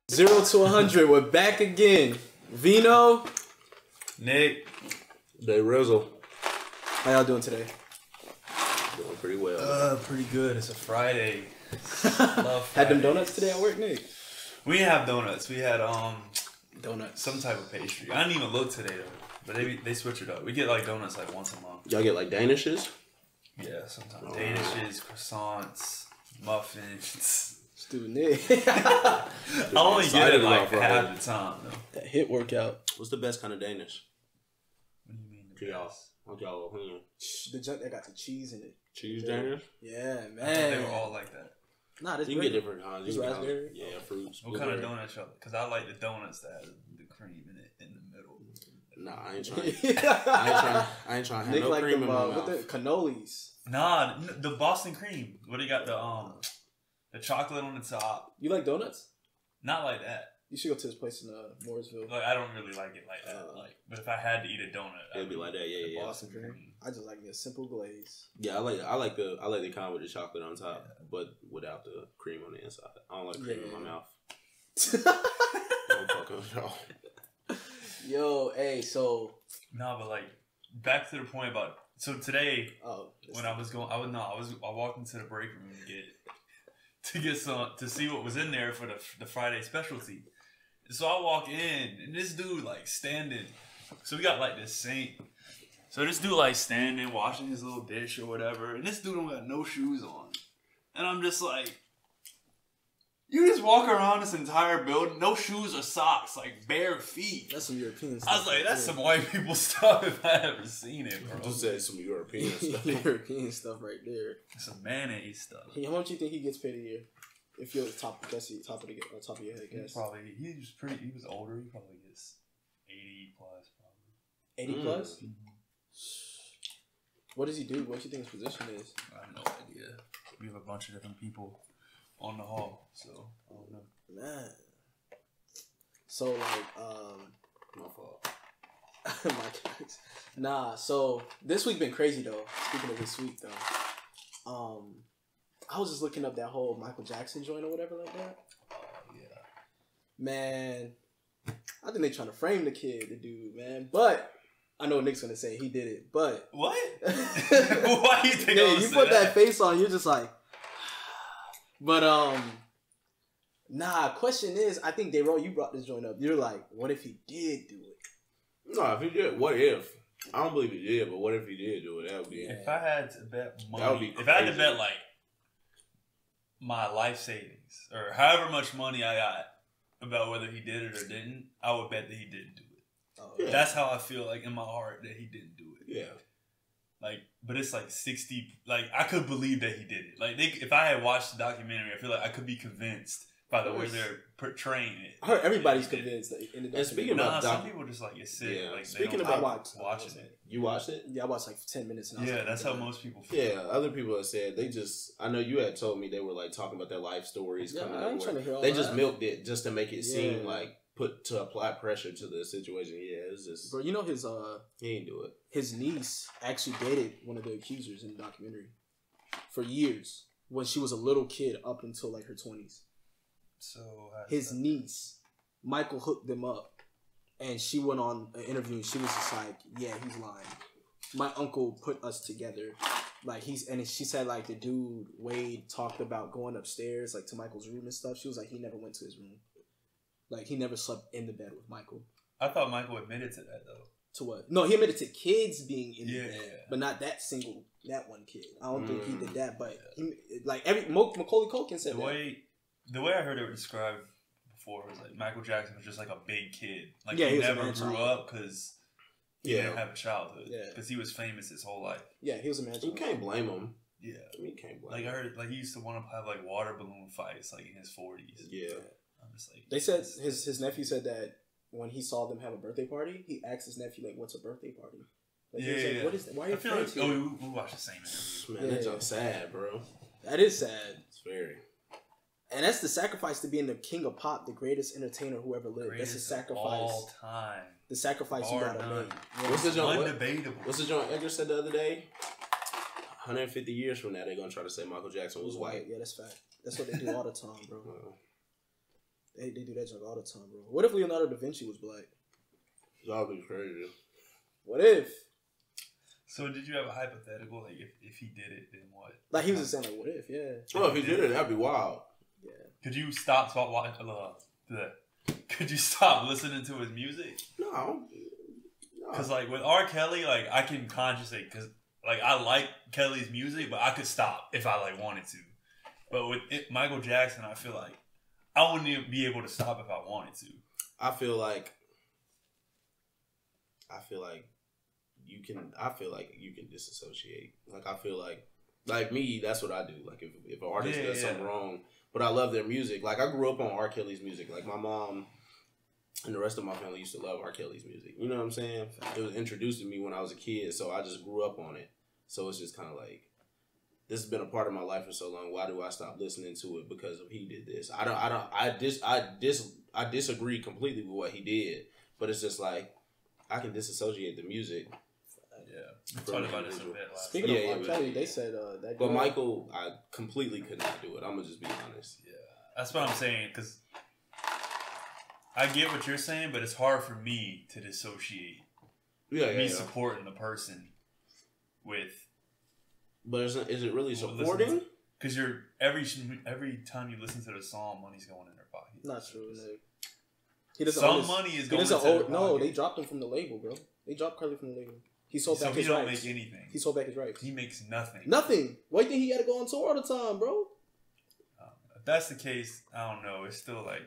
Zero to 100. We're back again. Vino, Nick, Day Rizzle. how y'all doing today? Doing pretty well. pretty good. It's a Friday. Had them donuts today at work, Nick? We didn't have donuts. We had Donuts. some type of pastry. I didn't even look today though, but they switch it up. We get like donuts like once a month. Y'all get like Danishes? Yeah, sometimes Danishes, croissants, muffins. Stupid Nick. I only get it like Friday. half the time though. That hit workout. What's the best kind of Danish? What do you mean? To y'all? What y'all opinion? The junk that got the cheese in it. Cheese Danish? Yeah, I thought man. they were all like that. Nah, this You can get different kinds. It's You can raspberry? Yeah, fruits. What kind of donuts y'all? Because I like the donuts that have the cream in it in the middle. Nah, I ain't trying. I ain't trying to have Nick no like cream them, in my what the mouth. cannolis. Nah, the Boston cream. What they got the chocolate on the top. You like donuts? Not like that. You should go to this place in Mooresville. Like I don't really like it like that. But if I had to eat a donut, It'd be like that. Yeah, yeah. Boston cream. I just like me a simple glaze. Yeah, I like the kind with the chocolate on top, but without the cream on the inside. I don't like cream in my mouth. Don't fuck with y'all. Yo, hey, so no, but like back to the point about today when I was going, I walked into the break room to get some to see what was in there for the Friday specialty. So I walk in and this dude like standing. So we got like this sink. So this dude like standing washing his little dish or whatever, and this dude don't got no shoes on, and I'm just like. You just walk around this entire building, no shoes or socks, like bare feet. That's some European stuff. I was like, that's some white people stuff if I ever seen it, bro. Just said some European stuff. European stuff right there. Some mayonnaise stuff. How much do you think he gets paid a year? If you're top of your head, I guess. He was older. He probably gets 80 plus, probably. 80 plus? Mm-hmm. What does he do? What do you think his position is? I have no idea. We have a bunch of different people on the hall, so I don't know. Man. So like, My fault. my goodness. Nah, so this week been crazy though. Speaking of this week though. I was just looking up that whole Michael Jackson joint or whatever like that. Oh yeah. Man, I think they trying to frame the kid, the dude, man. But I know what Nick's gonna say. He did it, but what? Why do you think? Yeah, you put that face on, you're just like. But nah. Question is, I think Dayro, you brought this joint up. You're like, what if he did do it? No, if he did, what if? I don't believe he did, but what if he did do it? That would be. If I had to bet money, That would be if I had to crazy. bet like my life savings or however much money I got about whether he did it or didn't, I would bet that he didn't do it. Oh, Yeah. That's how I feel like in my heart that he didn't do it. Yeah. Like, but it's like 60. Like, I could believe that he did it. Like, if I had watched the documentary, I feel like I could be convinced by the way they're portraying it. I heard everybody's convinced that in the And speaking documentary. about some people just like get sick. Yeah. Like, Speaking they about don't watching it. You watched it? Yeah, I watched like 10 minutes. And I was Yeah, like, that's how most people feel. Yeah, other people have said they just. I know you had told me they were like talking about their life stories. Yeah, coming I ain't up trying to hear all They that. just milked it just to make it seem Yeah. like to apply pressure to the situation. Yeah, it's just Bro, you know his he ain't do it. his niece actually dated one of the accusers in the documentary for years when she was a little kid up until like her 20s. So His niece, Michael, hooked them up, and she went on an interview and she was just like, yeah, he's lying. My uncle put us together. Like she said like the dude Wade talked about going upstairs like to Michael's room and stuff. She was like, he never went to his room. Like he never slept in the bed with Michael. I thought Michael admitted to that though. To what? No, he admitted to kids being in the Yeah, bed, yeah. but not that one kid. I don't think he did that, but he like Macaulay Culkin said The way I heard it described before was like Michael Jackson was just like a big kid. Like Yeah, he he was a never man grew child. up because he didn't have a childhood. Yeah. Because he was famous his whole life. Yeah, he was a man. You can't blame him. Yeah. I mean, you can't blame Like I him. heard, like he used to want to have like water balloon fights, like in his 40s. Yeah. I'm just like. They said his nephew said that when he saw them have a birthday party, he asked his nephew like, "What's a birthday party?" Like, he was like, "What is that? Why are I you feel friends like, here?" we watched the same interview. Man, that's just sad, bro. That is sad. It's very. And that's the sacrifice to being the king of pop, the greatest entertainer who ever lived. That's a sacrifice. All time. The sacrifice you gotta none. make. Yeah. What's the joint? Undebatable. What's the joint Edgar said the other day? 150 years from now, they're gonna try to say Michael Jackson was white. Yeah, that's fact. That's what they do all the time, bro. They do that junk all the time, bro. What if Leonardo da Vinci was black? That would be crazy. What if? So did you have a hypothetical? Like, if he did it, then what? Like, he was just saying, like, what if? Yeah. Oh, if he did it, that'd be wild. Yeah. Could you stop Could you stop listening to his music? No. Because, like, with R. Kelly, like, I can consciously, because, like, I like Kelly's music, but I could stop if I, like, wanted to. But with Michael Jackson, I feel like I wouldn't even be able to stop if I wanted to. I feel like you can disassociate. Like, I feel like me, that's what I do. Like, if an artist does something wrong, but I love their music. Like, I grew up on R. Kelly's music. Like, my mom and the rest of my family used to love R. Kelly's music. You know what I'm saying? It was introduced to me when I was a kid, so I just grew up on it. So it's just kind of like, this has been a part of my life for so long. Why do I stop listening to it because of he did this? I disagree completely with what he did, but it's just like, I can disassociate the music. Yeah, we talked about this a bit last Speaking of R. Kelly, they said that. But Michael, I completely could not do it. I'm gonna just be honest. Yeah, that's what I'm saying, because I get what you're saying, but it's hard for me to dissociate. Me supporting the person with. But is it really supporting? Because you're every time you listen to the song, money's going in their pocket. Not true, Nick. He doesn't Some money is going into their pocket. No, they dropped him from the label, bro. They dropped Kelly from the label. He sold back his rights. He don't make anything. He sold back his rights. He makes nothing. Nothing. Why do you think he had to go on tour all the time, bro? If that's the case, I don't know. It's still like,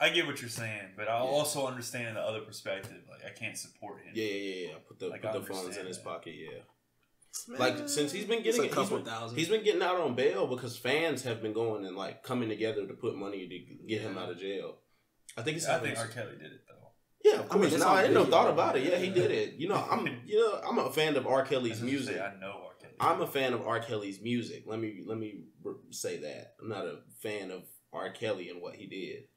I get what you're saying, but I also understand the other perspective. Like, I can't support him. Yeah. Put the funds in his pocket. Yeah. Man, like, since he's been getting he's been getting out on bail because fans have been going and like coming together to put money to get him out of jail. I think I think R. Kelly did it though. Yeah, of course. I ain't no thought about it. Yeah, he did it. I'm a fan of R. Kelly's music. I know R. Kelly. I'm a fan of R. Kelly's music. Let me say that. I'm not a fan of R. Kelly and what he did.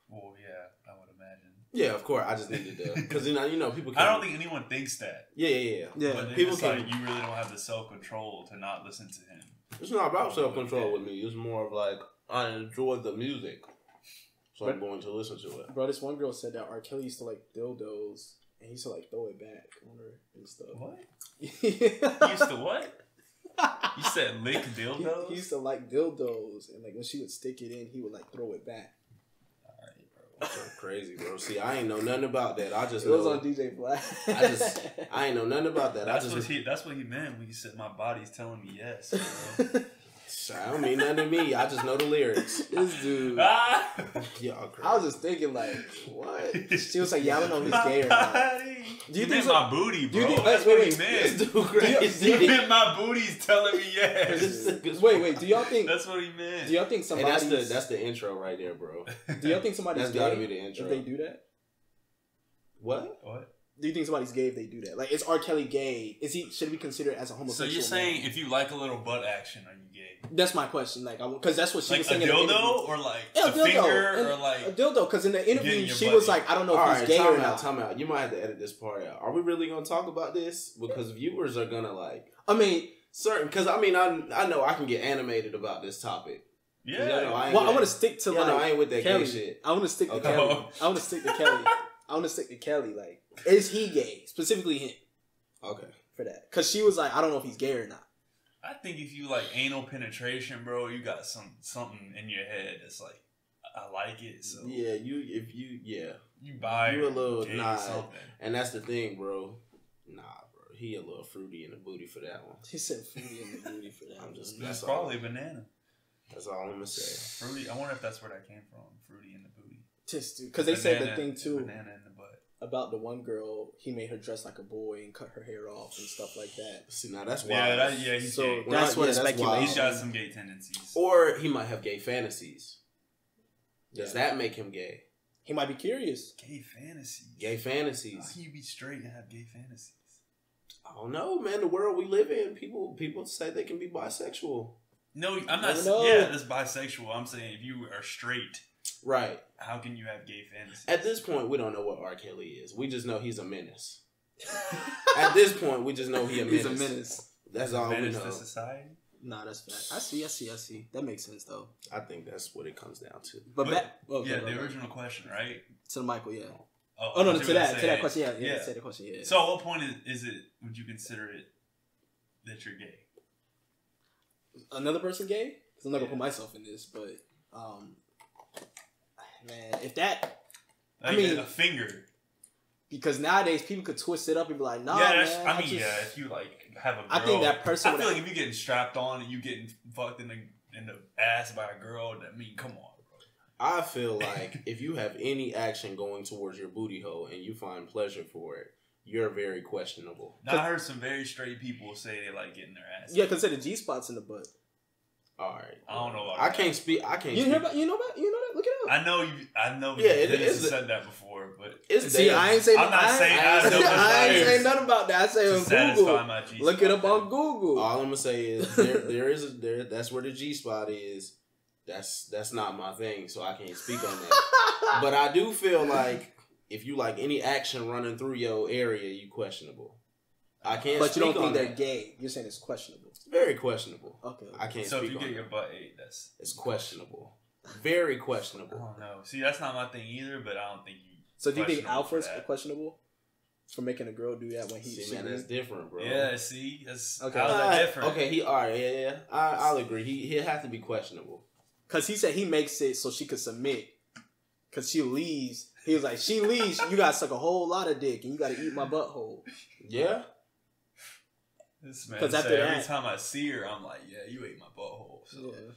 Well, yeah, I would imagine. Yeah, of course. I just needed to, because people. I don't think anyone thinks that. Yeah. But people like, you really don't have the self-control to not listen to him. It's not about self-control with me. It's more of like, I enjoy the music, so I'm going to listen to it. Bro, this one girl said that R. Kelly used to like dildos, and he used to like throw it back on her and stuff. What? He used to what? You said lick dildos? He used to like dildos, and like when she would stick it in, he would like throw it back. That's crazy, bro. See, I ain't know nothing about that. I just it was on DJ Black. I ain't know nothing about that. That's what he meant when he said my body's telling me yes. Bro. I don't mean nothing to me. I just know the lyrics. This dude. Y'all crazy. I was just thinking like, what? She was like, yeah, I don't know if he's gay or not. Do you think my booty, bro? That's what he meant. This dude crazy. He meant my booty's telling me yes. Wait. Do y'all think that's what he meant? Do y'all think somebody? That's the intro right there, bro. Do y'all think somebody's that's gay? Gotta be the intro. If they do that? What? Do you think somebody's gay if they do that? Like, is R. Kelly gay? Should we consider it as a homosexual? So you're saying if you like a little butt action, are you gay? That's my question. Like, because that's what she was saying. A dildo or like a finger or like a dildo? Because in the interview, she was like, I don't know if he's gay or not. Time out. You might have to edit this part out. Are we really gonna talk about this? Because viewers are gonna like. I mean, because I know I can get animated about this topic. Yeah. I want to stick to like. I ain't with that Kelly. gay shit. I want to stick to Kelly. I want to stick to Kelly. Like, is he gay? Specifically him. Okay. For that. Because she was like, I don't know if he's gay or not. I think if you like anal penetration, bro, you got something in your head that's like, I like it. So yeah, you buy you a little something. And that's the thing, bro. Nah, bro. He a little fruity in the booty for that one. He said fruity in the booty for that one. That's probably a banana. That's all I'm gonna say. Fruity. I wonder if that's where that came from. Fruity in the booty. Just because they said the thing too. Banana in the butt. About the one girl, he made her dress like a boy and cut her hair off and stuff like that. See, now that's wild. He's so gay. That's what speculation. He's got some gay tendencies. Or he might have gay fantasies. Does that make him gay? He might be curious. Gay fantasies. How can you be straight and have gay fantasies? I don't know, man. The world we live in, people say they can be bisexual. No, I'm not. Yeah, that's bisexual. I'm saying if you are straight. Right. How can you have gay fantasies? At this point, we don't know what R. Kelly is. We just know he's a menace. At this point, we just know he's a menace. That's all we know. The society. Nah, that's fact. I see. That makes sense though. I think that's what it comes down to. But the original question, right? To Michael, yeah. Oh no, to that question, yeah. Say the question, yeah. So, at what point is it? Would you consider it that you're gay? Another person gay? Because I'm not gonna put myself in this, but man, if that, like, I mean, a finger. Because nowadays people could twist it up and be like, nah, yeah, man. I mean, if you like have a girl, I think that person. I feel like if you're getting strapped on and you getting fucked in the ass by a girl, I mean, come on, bro. I feel like if you have any action going towards your booty hole and you find pleasure for it, you're very questionable. Now, I heard some very straight people say they like getting their ass. Yeah, because the G spot's in the butt. All right, I don't know about I can't speak. You know that? Look it up. I know. Yeah, Dennis said that before, but I ain't saying. I'm not saying. I ain't saying nothing about that. I say on Google. Look it up on Google. All I'm gonna say is there. That's where the G spot is. That's not my thing, so I can't speak on that. But I do feel like if you like any action running through your area, you questionable. I can't. But you don't think they're that. gay? You're saying it's questionable. Very questionable. Okay. I can't. So speak if you on get your that. butt ate, it's questionable. Very questionable. I don't know. See, that's not my thing either. But I don't think you. So do you think alphas are questionable for making a girl do that when he? See, man, that's different, bro. Yeah. See, that's okay. How's that different? Okay. All right. Yeah. I'll agree. He'll have to be questionable. Cause he said he makes it so she could submit. Cause she leaves. He was like, she leaves. You gotta suck a whole lot of dick, and you gotta eat my butthole. Yeah. This man said every time I see her, I'm like, yeah, you ate my butthole. So. Yeah.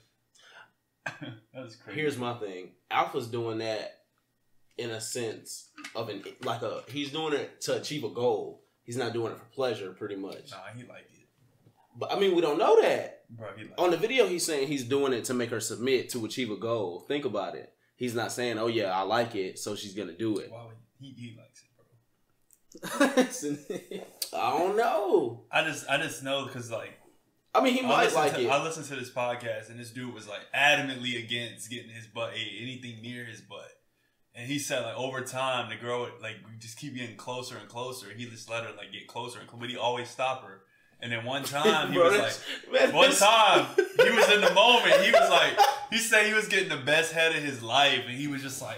That's crazy. Here's my thing. Alpha's doing that in a sense of he's doing it to achieve a goal. He's not doing it for pleasure, pretty much. Nah, he liked it. But I mean, we don't know that. Bro, on the video, he's saying he's doing it to make her submit to achieve a goal. Think about it. He's not saying, "Oh yeah, I like it, so she's gonna do it." Wow, he likes it, bro. I don't know. I just know because like. I mean, he might like it. I listened to this podcast, and this dude was like adamantly against getting his butt ate, anything near his butt. And he said like over time, the girl would like just keep getting closer and closer. He just let her like get closer and closer, but he always stop her. And then one time he was like, one time he was in the moment. He was like, he said he was getting the best head of his life, and he was just like,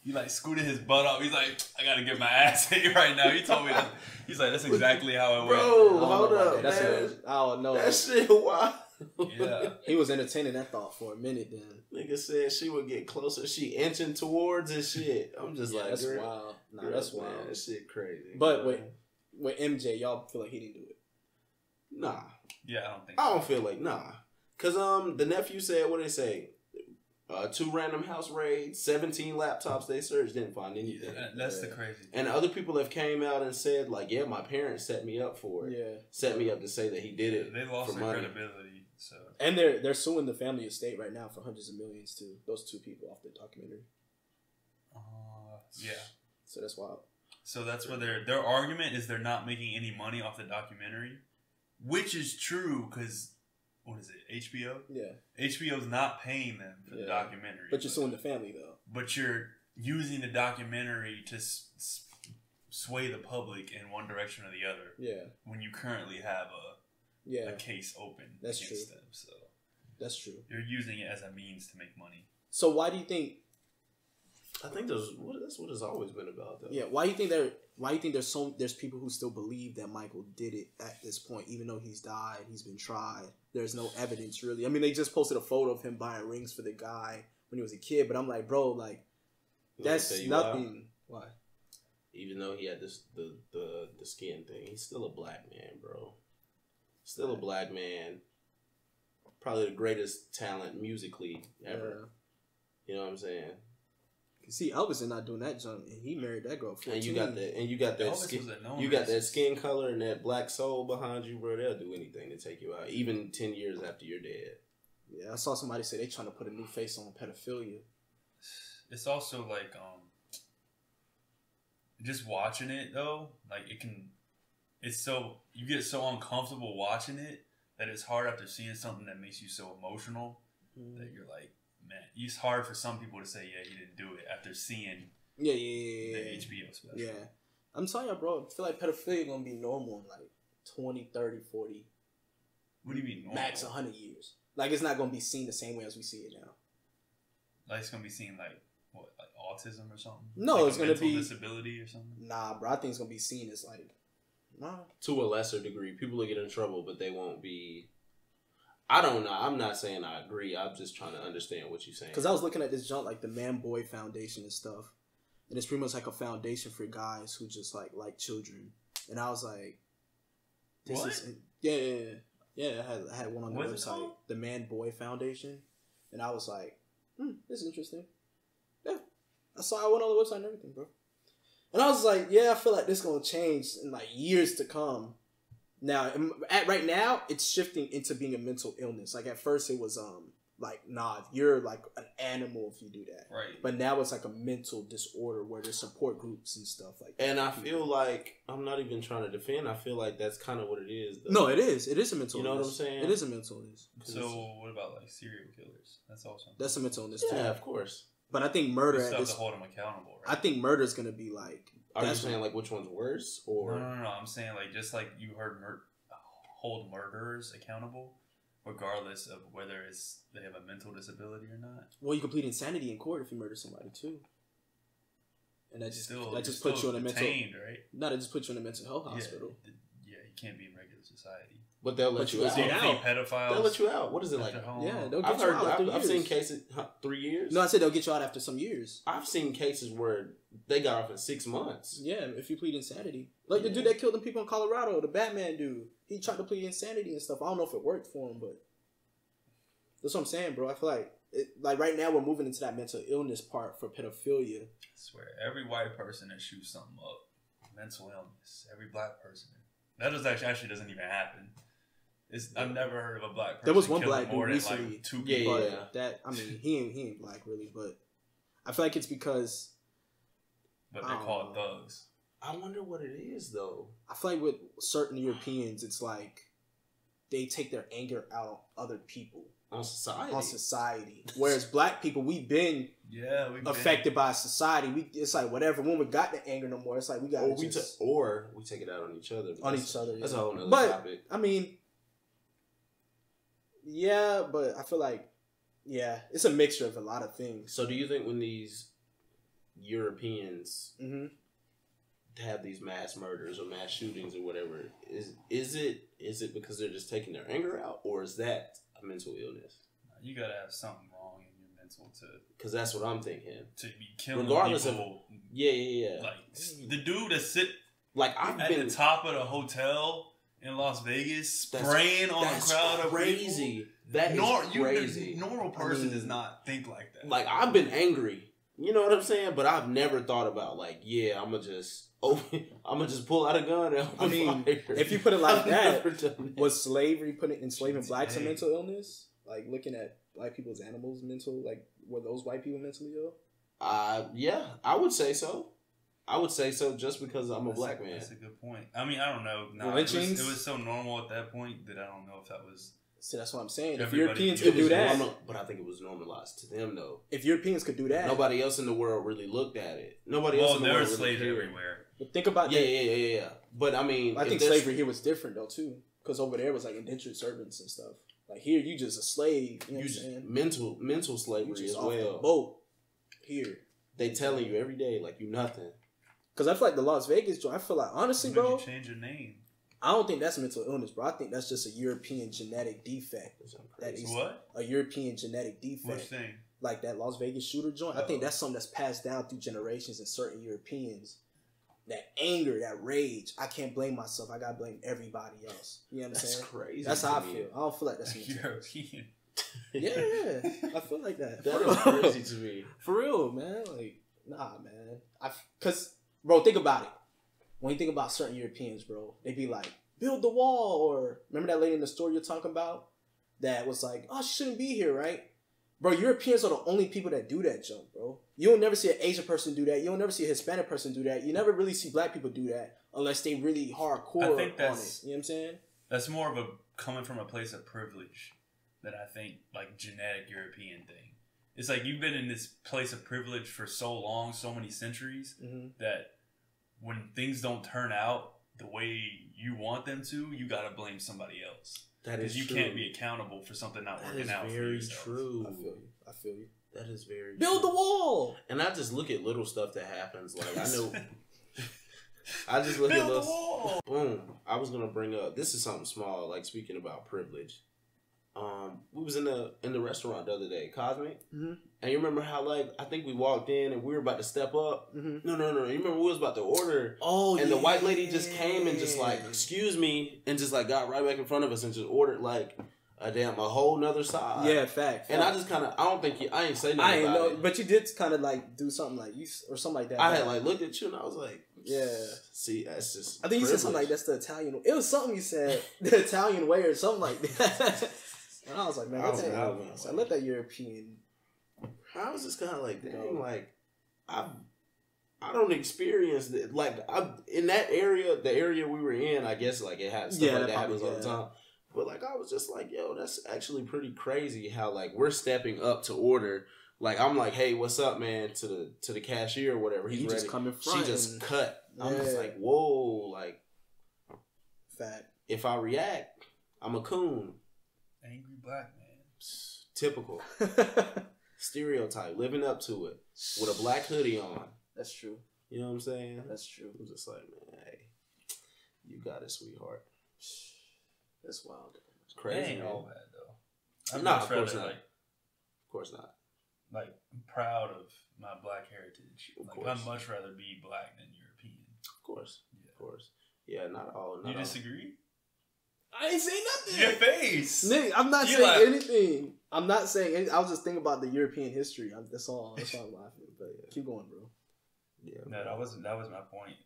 he like scooted his butt up. He's like, I gotta get my ass ate right now. He told me that. He's like, that's exactly how it went. Bro, hold up, man. I don't know. That shit wild. Yeah. He was entertaining that thought for a minute then. Nigga said she would get closer. She inching towards and shit. I'm just like, that's wild. Nah, that's wild. Man, that shit crazy. But with MJ, y'all feel like he didn't do it? Nah. Yeah, I don't think so. I don't feel like, nah. Cause the nephew said, what did they say? 2 random house raids, 17 laptops they searched, didn't find anything. Yeah, that's the crazy thing. And other people have came out and said, like, yeah, my parents set me up for it. Yeah. Set me up to say that he did it. They lost for their money. credibility. So. And they're suing the family estate right now for hundreds of millions too. Those 2 people off the documentary. Yeah. So that's wild. So that's where their argument is they're not making any money off the documentary, which is true because what is it, HBO? Yeah. HBO's not paying them for the documentary. But you're suing the family though. But you're using the documentary to sway the public in one direction or the other. Yeah. When you currently have a case open against them, so that's true. You're using it as a means to make money. So why do you think? I think that's what it's always been about, though. Yeah. Why do you think there's people who still believe that Michael did it at this point, even though he's died, he's been tried. There's no evidence really. I mean, they just posted a photo of him buying rings for the guy when he was a kid, but I'm like, bro, like that's nothing. Why? Even though he had the skin thing, he's still a black man, bro. Still a black man. Probably the greatest talent musically ever. Yeah. You know what I'm saying? See, Elvis is not doing that junk, and he married that girl. 14. And you got that skin. You got that skin color and that black soul behind you, bro. They'll do anything to take you out, even 10 years after you're dead. Yeah, I saw somebody say they trying to put a new face on pedophilia. It's also like just watching it though, like you get so uncomfortable watching it that it's hard after seeing something that makes you so emotional that you're like, man, it's hard for some people to say, yeah, he didn't do it after seeing the HBO special. Yeah. I'm telling you, bro, I feel like pedophilia gonna be normal in like 20, 30, 40. What do you mean? Normal? Max 100 years. Like, it's not going to be seen the same way as we see it now. Like, it's going to be seen like, what, like autism or something? No, like it's going to be... disability or something? Nah, bro. I think it's going to be seen as like... Nah. To a lesser degree. People will get in trouble, but they won't be... I don't know. I'm not saying I agree. I'm just trying to understand what you're saying. Because I was looking at this junk, like the Man Boy Foundation and stuff. And it's pretty much like a foundation for guys who just like children. And I was like... This what? Is, yeah. I had one on the website. The Man Boy Foundation. And I was like, this is interesting. Yeah. I went on the website and everything, bro. And I was like, yeah, I feel like this is going to change in like years to come. Now, right now, it's shifting into being a mental illness. Like at first it was like, nah, you're like an animal if you do that. Right. But now it's like a mental disorder where there's support groups and stuff like that. And I feel like, I'm not even trying to defend, I feel like that's kind of what it is. Though. No, it is. It is a mental illness. You know what I'm saying? It is a mental illness. So what about like serial killers? That's also... That's a mental illness too. Yeah, of course. But I think murder... You still have to hold them accountable, right? I think murder is going to be like... Are you saying like which one's worse? Or No. I'm saying like just like you heard hold murderers accountable, regardless of whether they have a mental disability or not. Well, you can plead insanity in court if you murder somebody too, and that just puts you in a mental. Right? No, that just puts you in a mental health hospital. Yeah, you can't be in regular society. But they'll let you out. Pedophiles. They'll let you out. What is it like? Yeah, they'll get you out after years. I've seen cases 3 years. No, I said they'll get you out after some years. I've seen cases where they got off in 6 months. Yeah, if you plead insanity, like the dude that killed them people in Colorado, the Batman dude, he tried to plead insanity and stuff. I don't know if it worked for him, but that's what I'm saying, bro. I feel like right now we're moving into that mental illness part for pedophilia. I swear, every white person that shoots something up, mental illness. Every black person. That actually doesn't even happen. I've never heard of a black person. There was one black dude recently. Like 2 people. Yeah. That he ain't black really, but I feel like it's because. But they're called thugs. I wonder what it is though. I feel like with certain Europeans, it's like they take their anger out on other people. On society. Whereas black people, we've been affected by society. It's like whatever. When we got the anger no more, it's like we got or we take it out on each other. That's a whole nother topic. I mean, yeah, but I feel like it's a mixture of a lot of things. So do you think when these Europeans have these mass murders or mass shootings or whatever, is it because they're just taking their anger out, or is that a mental illness? You gotta have something wrong in your mental because that's what I'm thinking. To be killing regardless people. Yeah. Like the dude that sit I've at been the top of the hotel in Las Vegas spraying on a crowd of people. That is crazy. A normal person does not think like that. Like I've been angry. You know what I'm saying? But I've never thought about like, I'm gonna just pull out a gun and I mean, if you put it like that, was slavery enslaving blacks a mental illness? Like looking at black people as animals mental, like were those white people mentally ill? Yeah, I would say so. I would say so just because I'm a black man. That's a good point. I mean, I don't know. It was so normal at that point that I don't know if that was... So that's what I'm saying. If Europeans could do that... but I think it was normalized to them, though. If Europeans could do that... Nobody else in the world really looked at it. Nobody else in the world really slaves everywhere. But think about that. Yeah. But I mean... I think slavery here was different, though, too. Because over there was like indentured servants and stuff. Like here, you just a slave. You know what I'm saying? Mental slavery as well. Off the boat. Here. They telling you every day, like, you nothing. Because I feel like the Las Vegas joint, I feel like, honestly, bro. When you change your name? I don't think that's mental illness, bro. I think that's just a European genetic defect. That is what? A European genetic defect. Which thing? Like that Las Vegas shooter joint. I think that's something that's passed down through generations in certain Europeans. That anger, that rage. I can't blame myself. I gotta blame everybody else. You know what I'm saying? That's crazy. That's how I feel. I don't feel like that's mental European. Yeah, I feel like that. That is crazy to me. For real, man. Like, nah, man. Because, bro, think about it. When you think about certain Europeans, bro, they be like, build the wall. Or remember that lady in the store you're talking about that was like, oh, she shouldn't be here, right? Bro, Europeans are the only people that do that jump, bro. You'll never see an Asian person do that. You'll never see a Hispanic person do that. You never really see black people do that unless they really hardcore on it. You know what I'm saying? That's more of a coming from a place of privilege than I think like genetic European thing. It's like you've been in this place of privilege for so long, so many centuries, that when things don't turn out the way you want them to, you gotta blame somebody else. That is you true. can't be accountable for something not working out. That is very for true. I feel you. That is very Build true. the wall. And I just look at little stuff that happens. Like, I know. I just look Build at the little. wall. Boom. I was gonna bring up. This is something small. Like, speaking about privilege. We was in the restaurant the other day, Cosmic, and you remember how, like, I think we walked in and we were about to step up. No. You remember we was about to order. Oh, and the white lady just came and just like, excuse me, and just like got right back in front of us and just ordered like a whole nother side. Yeah, fact. And I just kind of, I ain't say nothing about it. But you did kind of like do something like you or something like that. I had like looked at you and I was like, yeah. See, that's just. I think you said something like that's the Italian. It was something you said the Italian way or something like that. And I was like, man, let that European. I was just kind of like, dang, like, I don't experience it. Like, in that area, the area we were in, I guess, like, it had stuff like that happens all the time. But, like, I was just like, yo, that's actually pretty crazy how, like, we're stepping up to order. Like, I'm like, hey, what's up, man, to the cashier or whatever. He's ready. Just come in front. She just cut. I'm just like, whoa, like, fact. If I react, I'm a coon. Angry black man. Typical. Stereotype. Living up to it. With a black hoodie on. That's true. You know what I'm saying? That's true. I'm just like, man, hey, you got it, sweetheart. That's wild. It's crazy, it ain't man. all bad, though. No, of course not. Of course not. Like, I'm proud of my black heritage. Of like, course. I'd much rather be black than European. Of course. Yeah. Of course. Yeah, not all. You disagree? I ain't saying nothing. Your face. Nick, I'm not saying anything. I'm not saying anything. I was just thinking about the European history. That's all. That's all I'm laughing. But yeah, keep going, bro. Yeah. No, that was my point.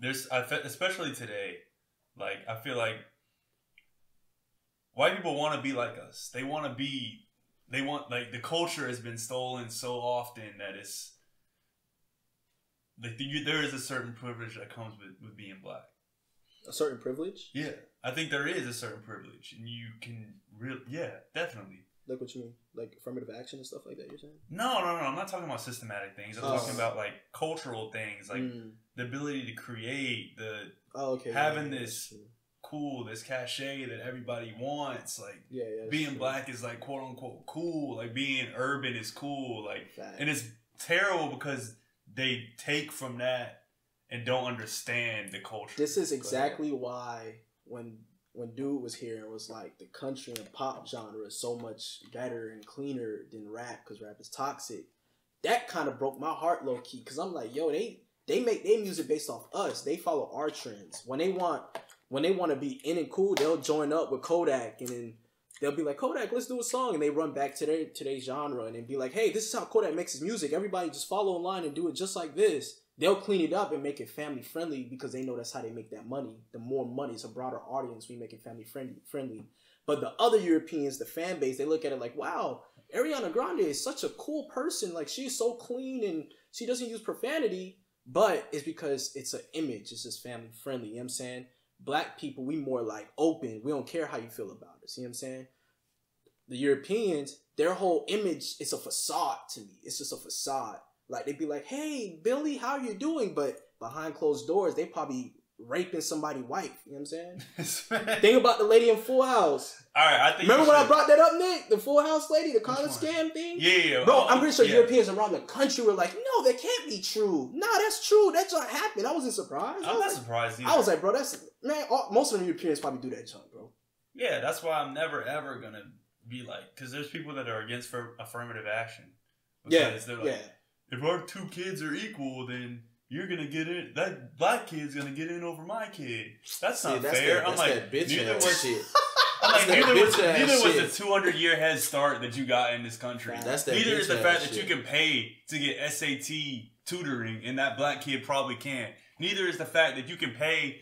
Like, especially today, like, I feel like white people want to be like us. They want, like, the culture has been stolen so often that it's, like, there is a certain privilege that comes with being black. A certain privilege? Yeah. I think there is a certain privilege. And you can definitely. Like what you mean? Like affirmative action and stuff like that, you're saying? No. I'm not talking about systematic things. I'm talking about, like, cultural things. Like, the ability to create, having this this cachet that everybody wants. Like, being black is, like, quote unquote cool. Like, being urban is cool. Like, and it's terrible because they take from that and don't understand the culture. This is exactly why when dude was here and was like, the country and pop genre is so much better and cleaner than rap because rap is toxic. That kind of broke my heart low key because I'm like, yo, they make their music based off us. They follow our trends. When they want to be in and cool, they'll join up with Kodak and then they'll be like, Kodak, let's do a song, and they run back to their genre and then be like, hey, this is how Kodak makes his music. Everybody just follow in line and do it just like this. They'll clean it up and make it family friendly because they know that's how they make that money. The more money, it's a broader audience. We make it family friendly. But the other Europeans, the fan base, they look at it like, wow, Ariana Grande is such a cool person. Like, she's so clean and she doesn't use profanity. But it's because it's an image. It's just family friendly. You know what I'm saying? Black people, we more like open. We don't care how you feel about us. You know what I'm saying? The Europeans, their whole image is a facade to me. It's just a facade. Like, they'd be like, hey, Billy, how are you doing? But behind closed doors, they probably raping somebody's wife. You know what I'm saying? Think about the lady in Full House. All right, I think. Remember when I brought that up, Nick? The Full House lady, the college scam thing? Yeah. Bro, I'm pretty sure Europeans around the country were like, no, that can't be true. No, that's true. That just happened. I wasn't surprised. I'm not surprised either. I was like, bro, most of the Europeans probably do that junk, bro. Yeah, that's why I'm never, ever going to be like, because there's people that are against affirmative action. Because they're like, if our two kids are equal, then you're gonna get in. That black kid's gonna get in over my kid. That's not fair. I'm like, neither was the 200-year head start that you got in this country. Neither is the fact that you can pay to get SAT tutoring and that black kid probably can't. Neither is the fact that you can pay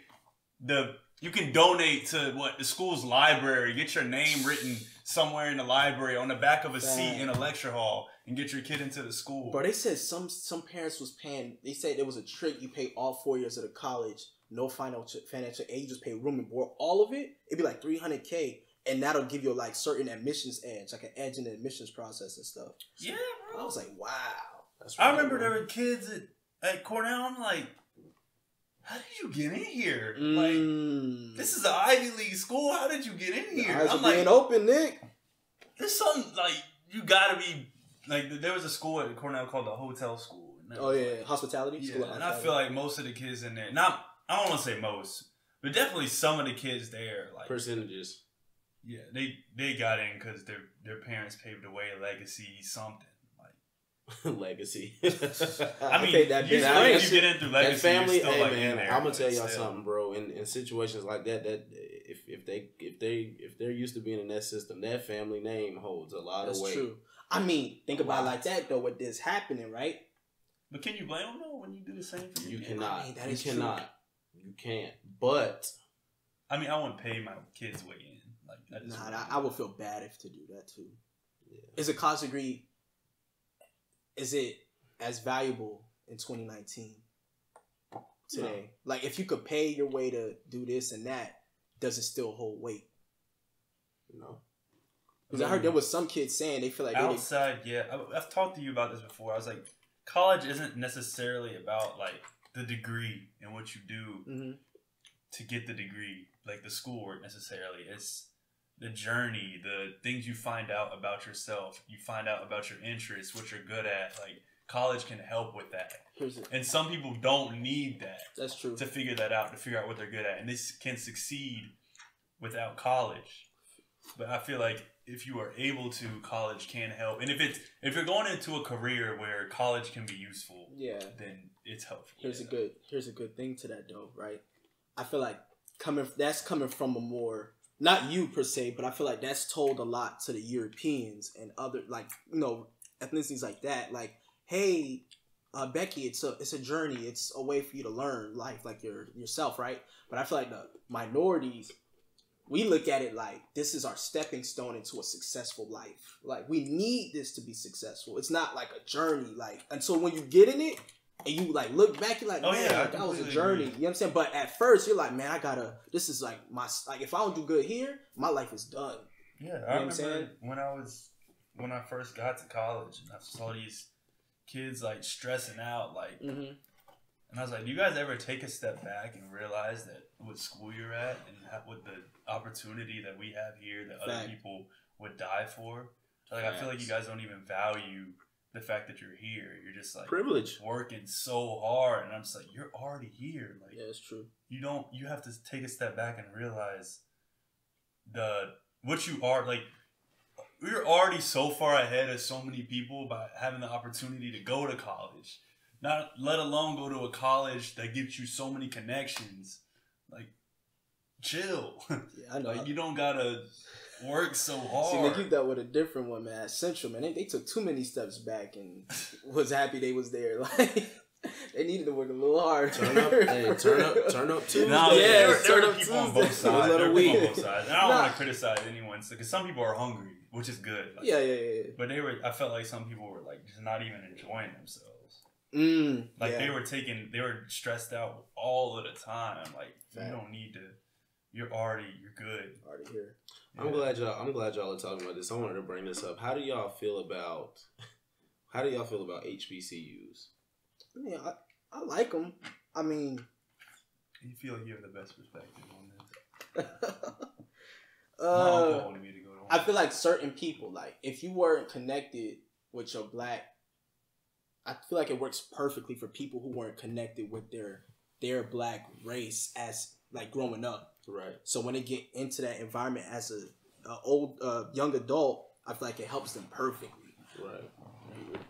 you can donate to the school's library, get your name written somewhere in the library on the back of a seat in a lecture hall and get your kid into the school. Bro, they said some parents was paying, they said there was a trick, you pay all 4 years of the college, no financial aid, you just pay room and board, all of it, it'd be like $300K, and that'll give you like certain admissions edge, like an edge in the admissions process and stuff. Yeah, bro. I was like, wow. I remember there were kids at Cornell, I'm like, how did you get in here? Like, this is an Ivy League school. How did you get in here? I'm like, being open, Nick. There's something, like, you gotta be, like, there was a school at Cornell called the Hotel School. Oh, yeah, hospitality? Yeah, school and hospitality. I feel like most of the kids in there, not, I don't want to say most, but definitely some of the kids there, like. Percentages. Yeah, they got in because their parents paved the way, a legacy, something. Legacy. I mean, if you get in through legacy, family. you're still, hey man, there, I'm gonna tell y'all something, bro. In situations like that, if they're used to being in that system, that family name holds a lot of weight. That's true. I mean, think about it like that though. With this happening, right? But can you blame them though when you do the same thing? You cannot. I mean, you cannot. True. You can't. But I mean, I wouldn't pay my kids way in. Like, I would feel bad if to do that too. Yeah. Is a college degree? Is it as valuable in 2019 today? No. Like, if you could pay your way to do this and that, does it still hold weight? No. Because I heard there was some kids saying they feel like outside. Yeah, I've talked to you about this before. I was like, college isn't necessarily about like the degree and what you do to get the degree, like the schoolwork necessarily. It's the journey, the things you find out about yourself, you find out about your interests, what you're good at. Like, college can help with that. And some people don't need that. That's true. To figure that out, to figure out what they're good at. And this can succeed without college. But I feel like if you are able to, college can help. And if you're going into a career where college can be useful, then it's helpful. Here's a good thing to that though, right? I feel like that's coming from a more, not you per se, but I feel like that's told a lot to the Europeans and other, like, you know, ethnicities like that. Like, hey, Becky, it's a journey. It's a way for you to learn life, like yourself, right? But I feel like the minorities, we look at it like this is our stepping stone into a successful life. Like, we need this to be successful. It's not like a journey. Like, until when you get in it and you like look back, you're like, man, that was a journey. You know what I'm saying? But at first, you're like, man, this is like if I don't do good here, my life is done. Yeah, I remember when I first got to college and I saw these kids like stressing out, like, and I was like, do you guys ever take a step back and realize that what school you're at and with the opportunity that we have here that other people would die for? So, like, I feel like you guys don't even value the fact that you're here. You're just like privilege, working so hard, and I'm just like, you're already here. Like, yeah, it's true. You have to take a step back and realize what you are. Like, we're already so far ahead of so many people by having the opportunity to go to college. Not let alone go to a college that gives you so many connections. Like, chill. Yeah, I know. Like, you don't gotta work so hard. See, they keep that with a different one, man. At Central, man, they took too many steps back and was happy they was there. Like, they needed to work a little harder. Turn up Tuesday. No, turn up people on both sides. There are people on both sides. And I don't want to criticize anyone, because some people are hungry, which is good. Like, yeah. But I felt like some people were like just not even enjoying themselves. They were stressed out all of the time. Like, you don't need to. You're good. Already here. I'm glad y'all are talking about this. I wanted to bring this up. How do y'all feel about HBCUs? I mean, I like them. I mean, you feel like you have the best perspective on this. I feel like certain people, like, if you weren't connected with your I feel like it works perfectly for people who weren't connected with their black race as like growing up. Right. So when they get into that environment as a young adult, I feel like it helps them perfectly. Right.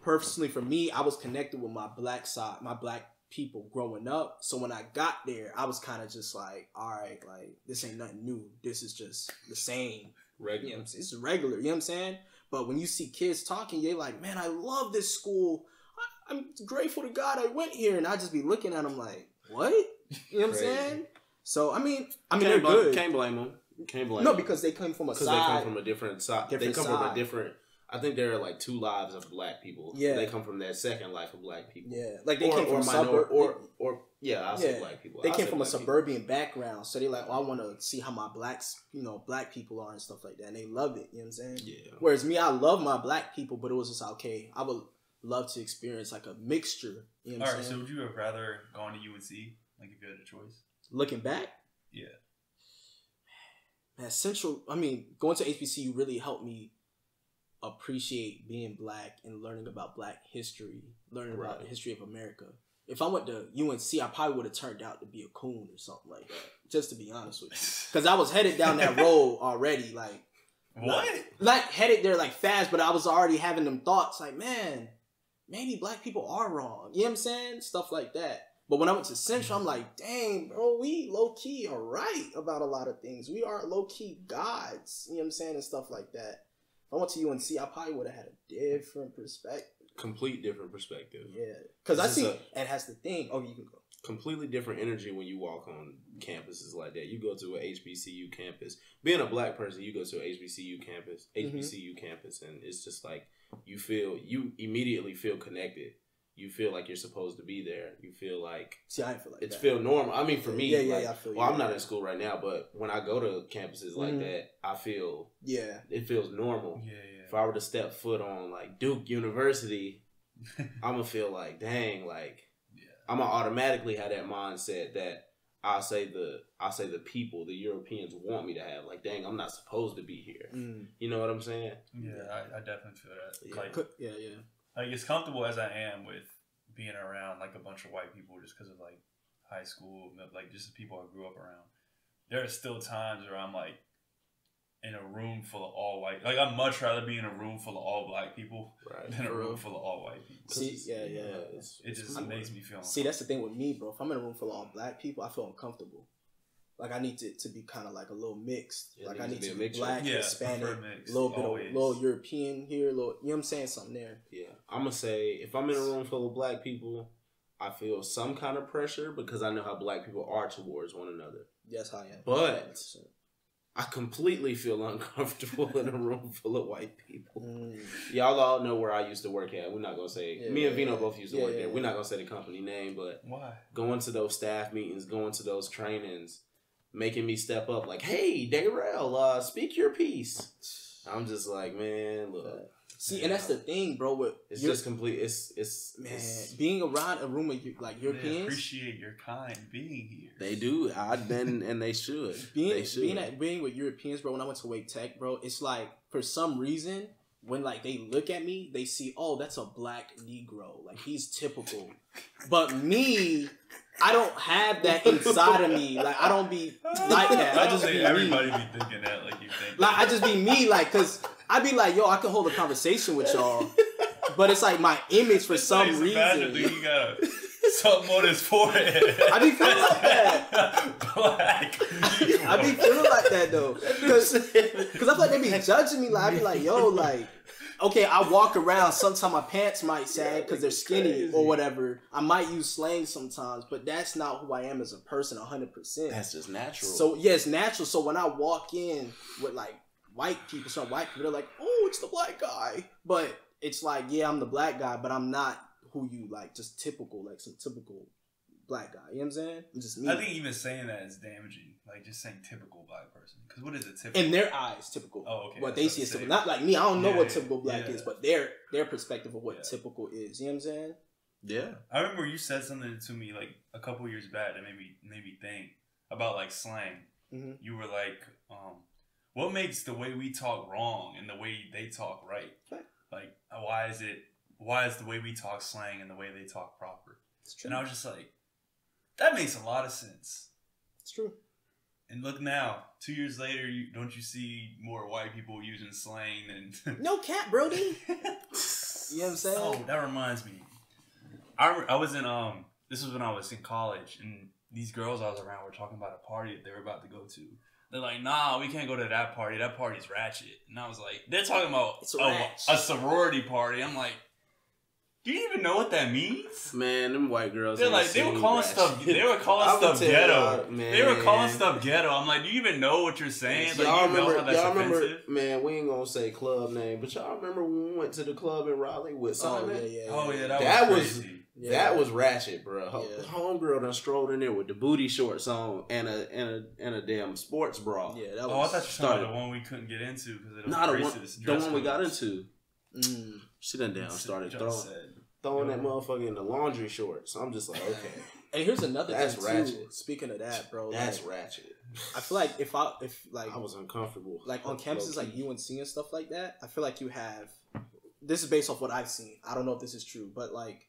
Personally, for me, I was connected with my black side, my black people growing up. So when I got there, I was kind of just like, all right, like, this ain't nothing new. This is just the same. Regular. You know, it's regular. You know what I'm saying? But when you see kids talking, you're like, man, I love this school. I'm grateful to God I went here. And I just be looking at them like, what? You know what I'm saying? So, I mean they're good. Can't blame them. No, because they come from a side. Because they come from a different side. From a different... I think there are like two lives of black people. Yeah. They come from that second life of black people. Yeah. Like, they came from a suburb. I'll say black people. They came from a suburban background. So they're like, I want to see how my black people are and stuff like that. And they love it. You know what I'm saying? Yeah. Whereas me, I love my black people, but it was just okay. I would love to experience like a mixture. You know what I'm saying? So would you have rather gone to UNC? Like if you had a choice. Looking back? Yeah. Man, going to HBCU really helped me appreciate being black and learning about black history, learning about the history of America. If I went to UNC, I probably would have turned out to be a coon or something like that, just to be honest with you. Because I was headed down that road already, like... What? Like headed there like fast, but I was already having them thoughts like, man, maybe black people are wrong. You know what I'm saying? Stuff like that. But when I went to Central, I'm like, dang, bro, we low-key are right about a lot of things. We are low-key gods. You know what I'm saying? And stuff like that. If I went to UNC, I probably would have had a different perspective. Complete different perspective. Yeah. Because I see, and that's the thing. Oh, you can go. Completely different energy when you walk on campuses like that. You go to an HBCU campus. Being a black person, you go to an HBCU campus, and it's just like you immediately feel connected. You feel like you're supposed to be there. You feel like I feel like it's feel normal. I mean, for me, I feel I'm not in school right now, but when I go to campuses like that, I feel it feels normal. Yeah. If I were to step foot on like Duke University, I'm gonna feel like, dang, like. I'm gonna automatically have that mindset that I say the people, the Europeans want me to have. Like, dang, I'm not supposed to be here. You know what I'm saying? Yeah, I definitely feel that. Yeah. Like, as comfortable as I am with being around like a bunch of white people, just because of like high school, like just the people I grew up around. There are still times where I'm like in a room full of all white. Like, I'd much rather be in a room full of all black people than a room full of all white people. See, It just makes me feel uncomfortable. See, that's the thing with me, bro. If I'm in a room full of all black people, I feel uncomfortable. Like, I need to be kind of like a little mixed. Like, I need to be black, Hispanic, a little bit of little European here, you know what I'm saying? Something there. Yeah. I'm going to say, if I'm in a room full of black people, I feel some kind of pressure because I know how black people are towards one another. That's how I am. But... I completely feel uncomfortable in a room full of white people. Y'all all know where I used to work at. We're not going to say... me and Vino both used to work there. We're not going to say the company name, but... Why? Going to those staff meetings, going to those trainings, making me step up like, hey, Daryl, speak your piece. I'm just like, man, look... See, and that's the thing, bro. It's just complete. Being around a room of like Europeans. They appreciate your kind being here. They do. And they should. Being with Europeans, bro. When I went to Wake Tech, bro, it's like for some reason when like they look at me, they see, oh, that's a black Negro. Like he's typical. But me, I don't have that inside of me. Like I don't be like that. I just be everybody me. be thinking that like you think. Like I just be me, like because. I'd be like, yo, I can hold a conversation with y'all, but it's like my image for some reason. Imagine, dude, you got something on his forehead. I be feeling like that. Black. I be feeling like that though, because I feel like they be judging me. Like I be like, yo, like, okay, I walk around. Sometimes my pants might sag because they're skinny or whatever. I might use slang sometimes, but that's not who I am as a person, 100%. That's just natural. So yeah, it's natural. So when I walk in with like. White people, they're like, oh, it's the black guy. But it's like, yeah, I'm the black guy, but I'm not who you like, just typical, like some typical black guy. You know what I'm saying? I'm just me. I think even saying that is damaging. Like just saying typical black person. Because what is it typical? In their eyes, typical. Oh, okay. What they see is typical. Not like me. I don't know what typical black is, but their perspective of what typical is. You know what I'm saying? Yeah. I remember you said something to me like a couple years back that made me think about like slang. Mm-hmm. You were like, what makes the way we talk wrong and the way they talk right? Like, why is the way we talk slang and the way they talk proper? It's true. And I was just like, that makes a lot of sense. It's true. And look now, 2 years later, don't you see more white people using slang than... No cap, Brody. You know what I'm saying? Oh, that reminds me. I was in, this was when I was in college, and these girls I was around were talking about a party that they were about to go to. They're like, nah, we can't go to that party. That party's ratchet. And I was like, they're talking about a sorority party. I'm like, do you even know what that means? Man, them white girls. They're like, they were calling stuff ghetto. They were calling stuff ghetto. I'm like, do you even know what you're saying? Like, y'all know how that's offensive? Man, we ain't gonna say club name, but y'all remember when we went to the club in Raleigh with Simon? That was crazy. That was ratchet, bro. Homegirl done strolled in there with the booty shorts on and a damn sports bra. Yeah, that was. I thought you were talking about the one we couldn't get into because it was the one we got into. She done started throwing that motherfucker in the laundry shorts. I'm just like, okay. And here's another that's thing ratchet. too. Speaking of that, bro, that's like, ratchet. I feel like if I was uncomfortable, like on campuses like UNC and stuff like that, I feel like you have. This is based off what I've seen. I don't know if this is true, but like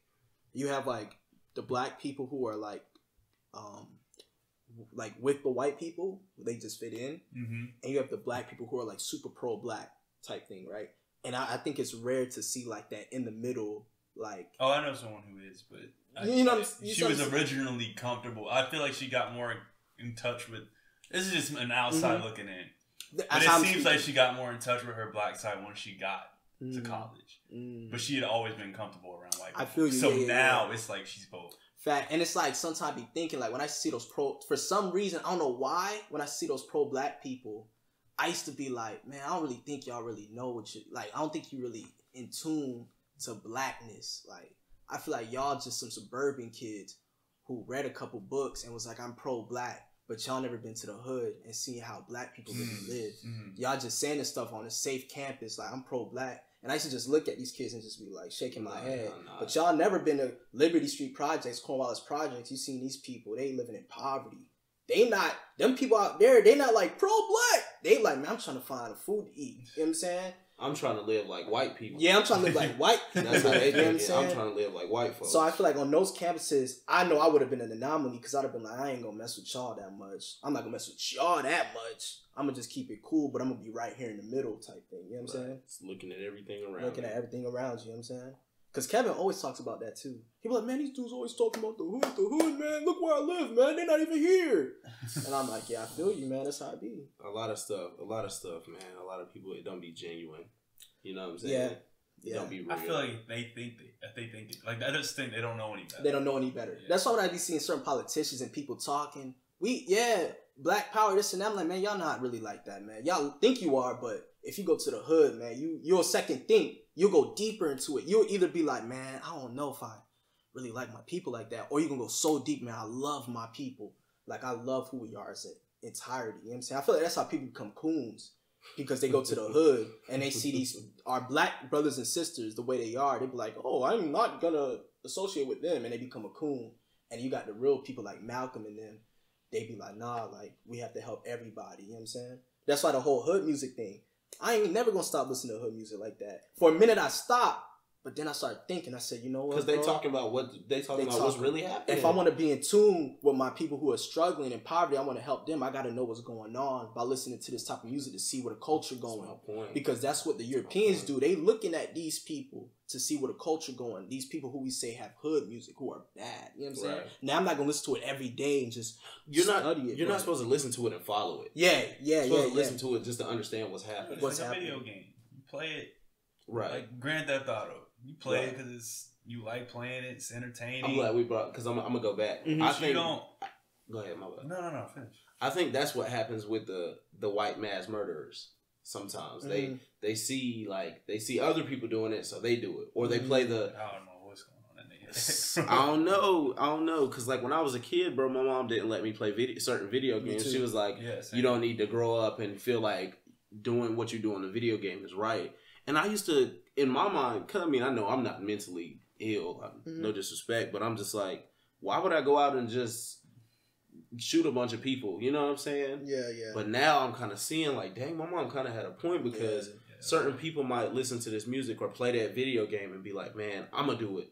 you have like the black people who are like with the white people, they just fit in, and you have the black people who are like super pro black type thing, right? And I think it's rare to see like that in the middle, like. Oh, I know someone who is, but she was originally comfortable. I feel like she got more in touch with. This is just an outside looking in, but it seems like she got more in touch with her black side once she got to college. But she had always been comfortable around white people. I feel you. So now it's like she's both. Fact. And it's like sometimes I be thinking like when I see those for some reason, I don't know why, when I see those pro black people, I used to be like, man, I don't really think y'all really know what you like. I don't think you really in tune to blackness. Like I feel like y'all just some suburban kids who read a couple books and was like, I'm pro black. But y'all never been to the hood and seen how black people really live. Y'all just saying this stuff on a safe campus, like I'm pro-black. And I used to just look at these kids and just be like shaking my head. But y'all never been to Liberty Street Projects, Cornwallis Projects. You seen these people, they living in poverty. They not, them people out there, they not like pro-black. They like, man, I'm trying to find food to eat. You know what I'm saying? I'm trying to live like white people. Yeah, I'm trying to live like white people. That's how they think. You know what I'm saying? I'm trying to live like white folks. So I feel like on those campuses, I know I would have been an anomaly because I'd have been like, I ain't gonna mess with y'all that much. I'm not gonna mess with y'all that much. I'm gonna just keep it cool, but I'm gonna be right here in the middle type thing. You know what I'm saying? Just looking at everything around. Looking at everything around you. You know what I'm saying? Because Kevin always talks about that too. He be like, man, these dudes always talking about the hood, man. Look where I live, man. They're not even here. And I'm like, yeah, I feel you, man. That's how it be. A lot of stuff, man. A lot of people, it don't be genuine. You know what I'm saying? Yeah. Don't be real. I feel like they think like I just think they don't know any better. They don't know any better. Yeah. That's why when I be seeing certain politicians and people talking, black power, this and that. I'm like, man, y'all not really like that, man. Y'all think you are, but if you go to the hood, man, you'll second think. You'll go deeper into it. You'll either be like, man, I don't know if I really like my people like that, or you can go so deep, man, I love my people. Like I love who we are as an entirety. You know what I'm saying? I feel like that's how people become coons. Because they go to the hood and they see our black brothers and sisters the way they are. They be like, oh, I'm not gonna associate with them, and they become a coon. And you got the real people like Malcolm and them. They be like, nah, like we have to help everybody. You know what I'm saying? That's why the whole hood music thing. I ain't never gonna stop listening to hood music like that. For a minute I stopped, but then I started thinking. I said, you know what? Because they talking about what's really happening. If I want to be in tune with my people who are struggling in poverty, I want to help them. I got to know what's going on by listening to this type of music to see where the culture going. Because that's what the Europeans do. They looking at these people to see where the culture going. These people who we say have hood music who are bad. You know what I'm saying? Now I'm not gonna listen to it every day and just study it. You're not supposed to listen to it and follow it. You're supposed to listen to it just to understand what's happening. It's like a video game. You play it, right? Like Grand Theft Auto. You play it because you like playing it. It's entertaining. I'm glad we brought because I'm gonna go back. I think you don't. Go ahead, my bad. No. Finish. I think that's what happens with the white mass murderers. Sometimes they see other people doing it, so they do it, or they play the. I don't know what's going on in there. I don't know, because like when I was a kid, bro, my mom didn't let me play certain video games. She was like, you don't need to grow up and feel like doing what you do on the video game is right. And I used to, in my mind, cause I mean, I know I'm not mentally ill, no disrespect, but I'm just like, why would I go out and just shoot a bunch of people? You know what I'm saying? Yeah. But now I'm kind of seeing like, dang, my mom kind of had a point, because certain people might listen to this music or play that video game and be like, man, I'm gonna do it.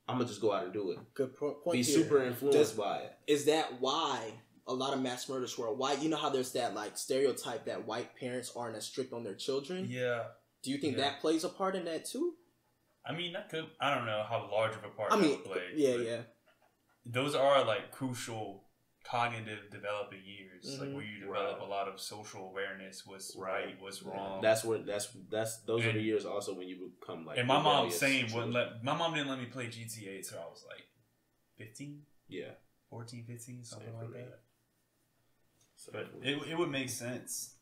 I'm gonna just go out and do it. Good point. Be super influenced by it. Is that why a lot of mass murders were white? You know how there's that like stereotype that white parents aren't as strict on their children? Yeah. Do you think that plays a part in that too? I mean, I don't know how large of a part that plays. Yeah. Those are like crucial cognitive developing years, like where you develop a lot of social awareness, what's right, what's wrong. Those are the years also when you become like. And my mom my mom didn't let me play GTA until I was like 15. Yeah. 14, 15, something like that. But it would make sense.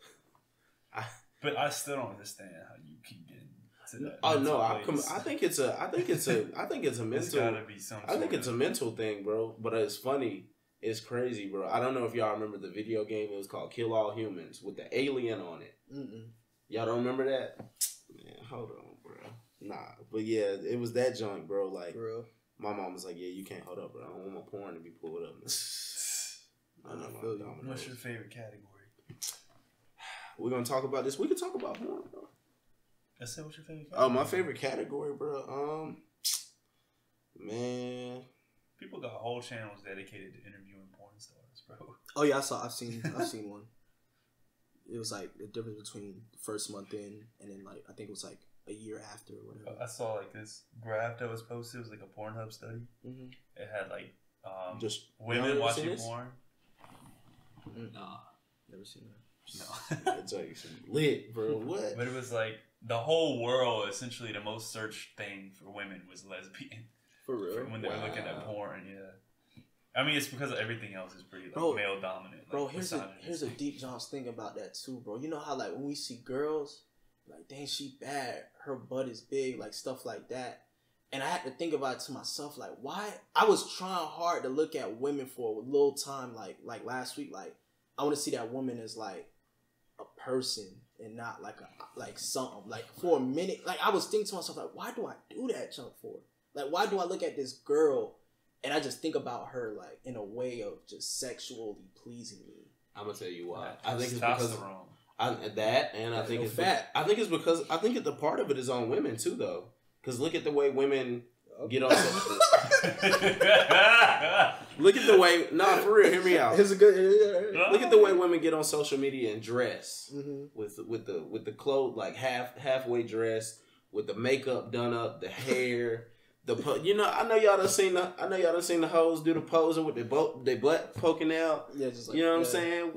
But I still don't understand how you keep getting to that. Oh no, I think it's a mental. It's gotta be some. I think it's a mental thing, bro. But it's funny. It's crazy, bro. I don't know if y'all remember the video game. It was called Kill All Humans with the alien on it. Y'all don't remember that? Man, hold on, bro. Nah, but yeah, it was that joint, bro. Like, My mom was like, yeah, you can't hold up, bro. I don't want my porn to be pulled up. What's your favorite category? We're going to talk about this. We can talk about porn, bro. I said, what's your favorite category? Oh, my favorite category, bro. Man. People got whole channels dedicated to interviewing porn stars, bro. Oh, yeah, I've seen one. It was like the difference between the first month in and then like I think it was like a year after or whatever. I saw like this graph that was posted. It was like a Pornhub study. Mm-hmm. It had like just women watching porn. Nah, never seen that. No, it's like lit, bro. What? But it was like the whole world. Essentially, the most searched thing for women was lesbian. For real? When they were looking at porn, yeah. I mean, it's because everything else is pretty like male dominant. Like, bro, here's a deep John's thing about that too, bro. You know how like when we see girls, like dang, she bad, her butt is big, like stuff like that. And I had to think about it to myself, like why I was trying hard to look at women for a little time, like last week, like I want to see that woman as like a person and not like something. Like for a minute, like I was thinking to myself, like why do I do that junk for? Like why do I look at this girl? And I just think about her like in a way of just sexually pleasing me. I'm gonna tell you why. I think it's because of I think it's fat. I think it's because I think the part of it is on women too, though. Because look at the way women get on. Look at the way. Nah, for real. Hear me out. It's a good. Look at the way women get on social media and dress with the clothes like halfway dressed with the makeup done up, the hair. I know y'all done seen the hoes do the posing with their butt poking out. Yeah, just like you know what I'm saying.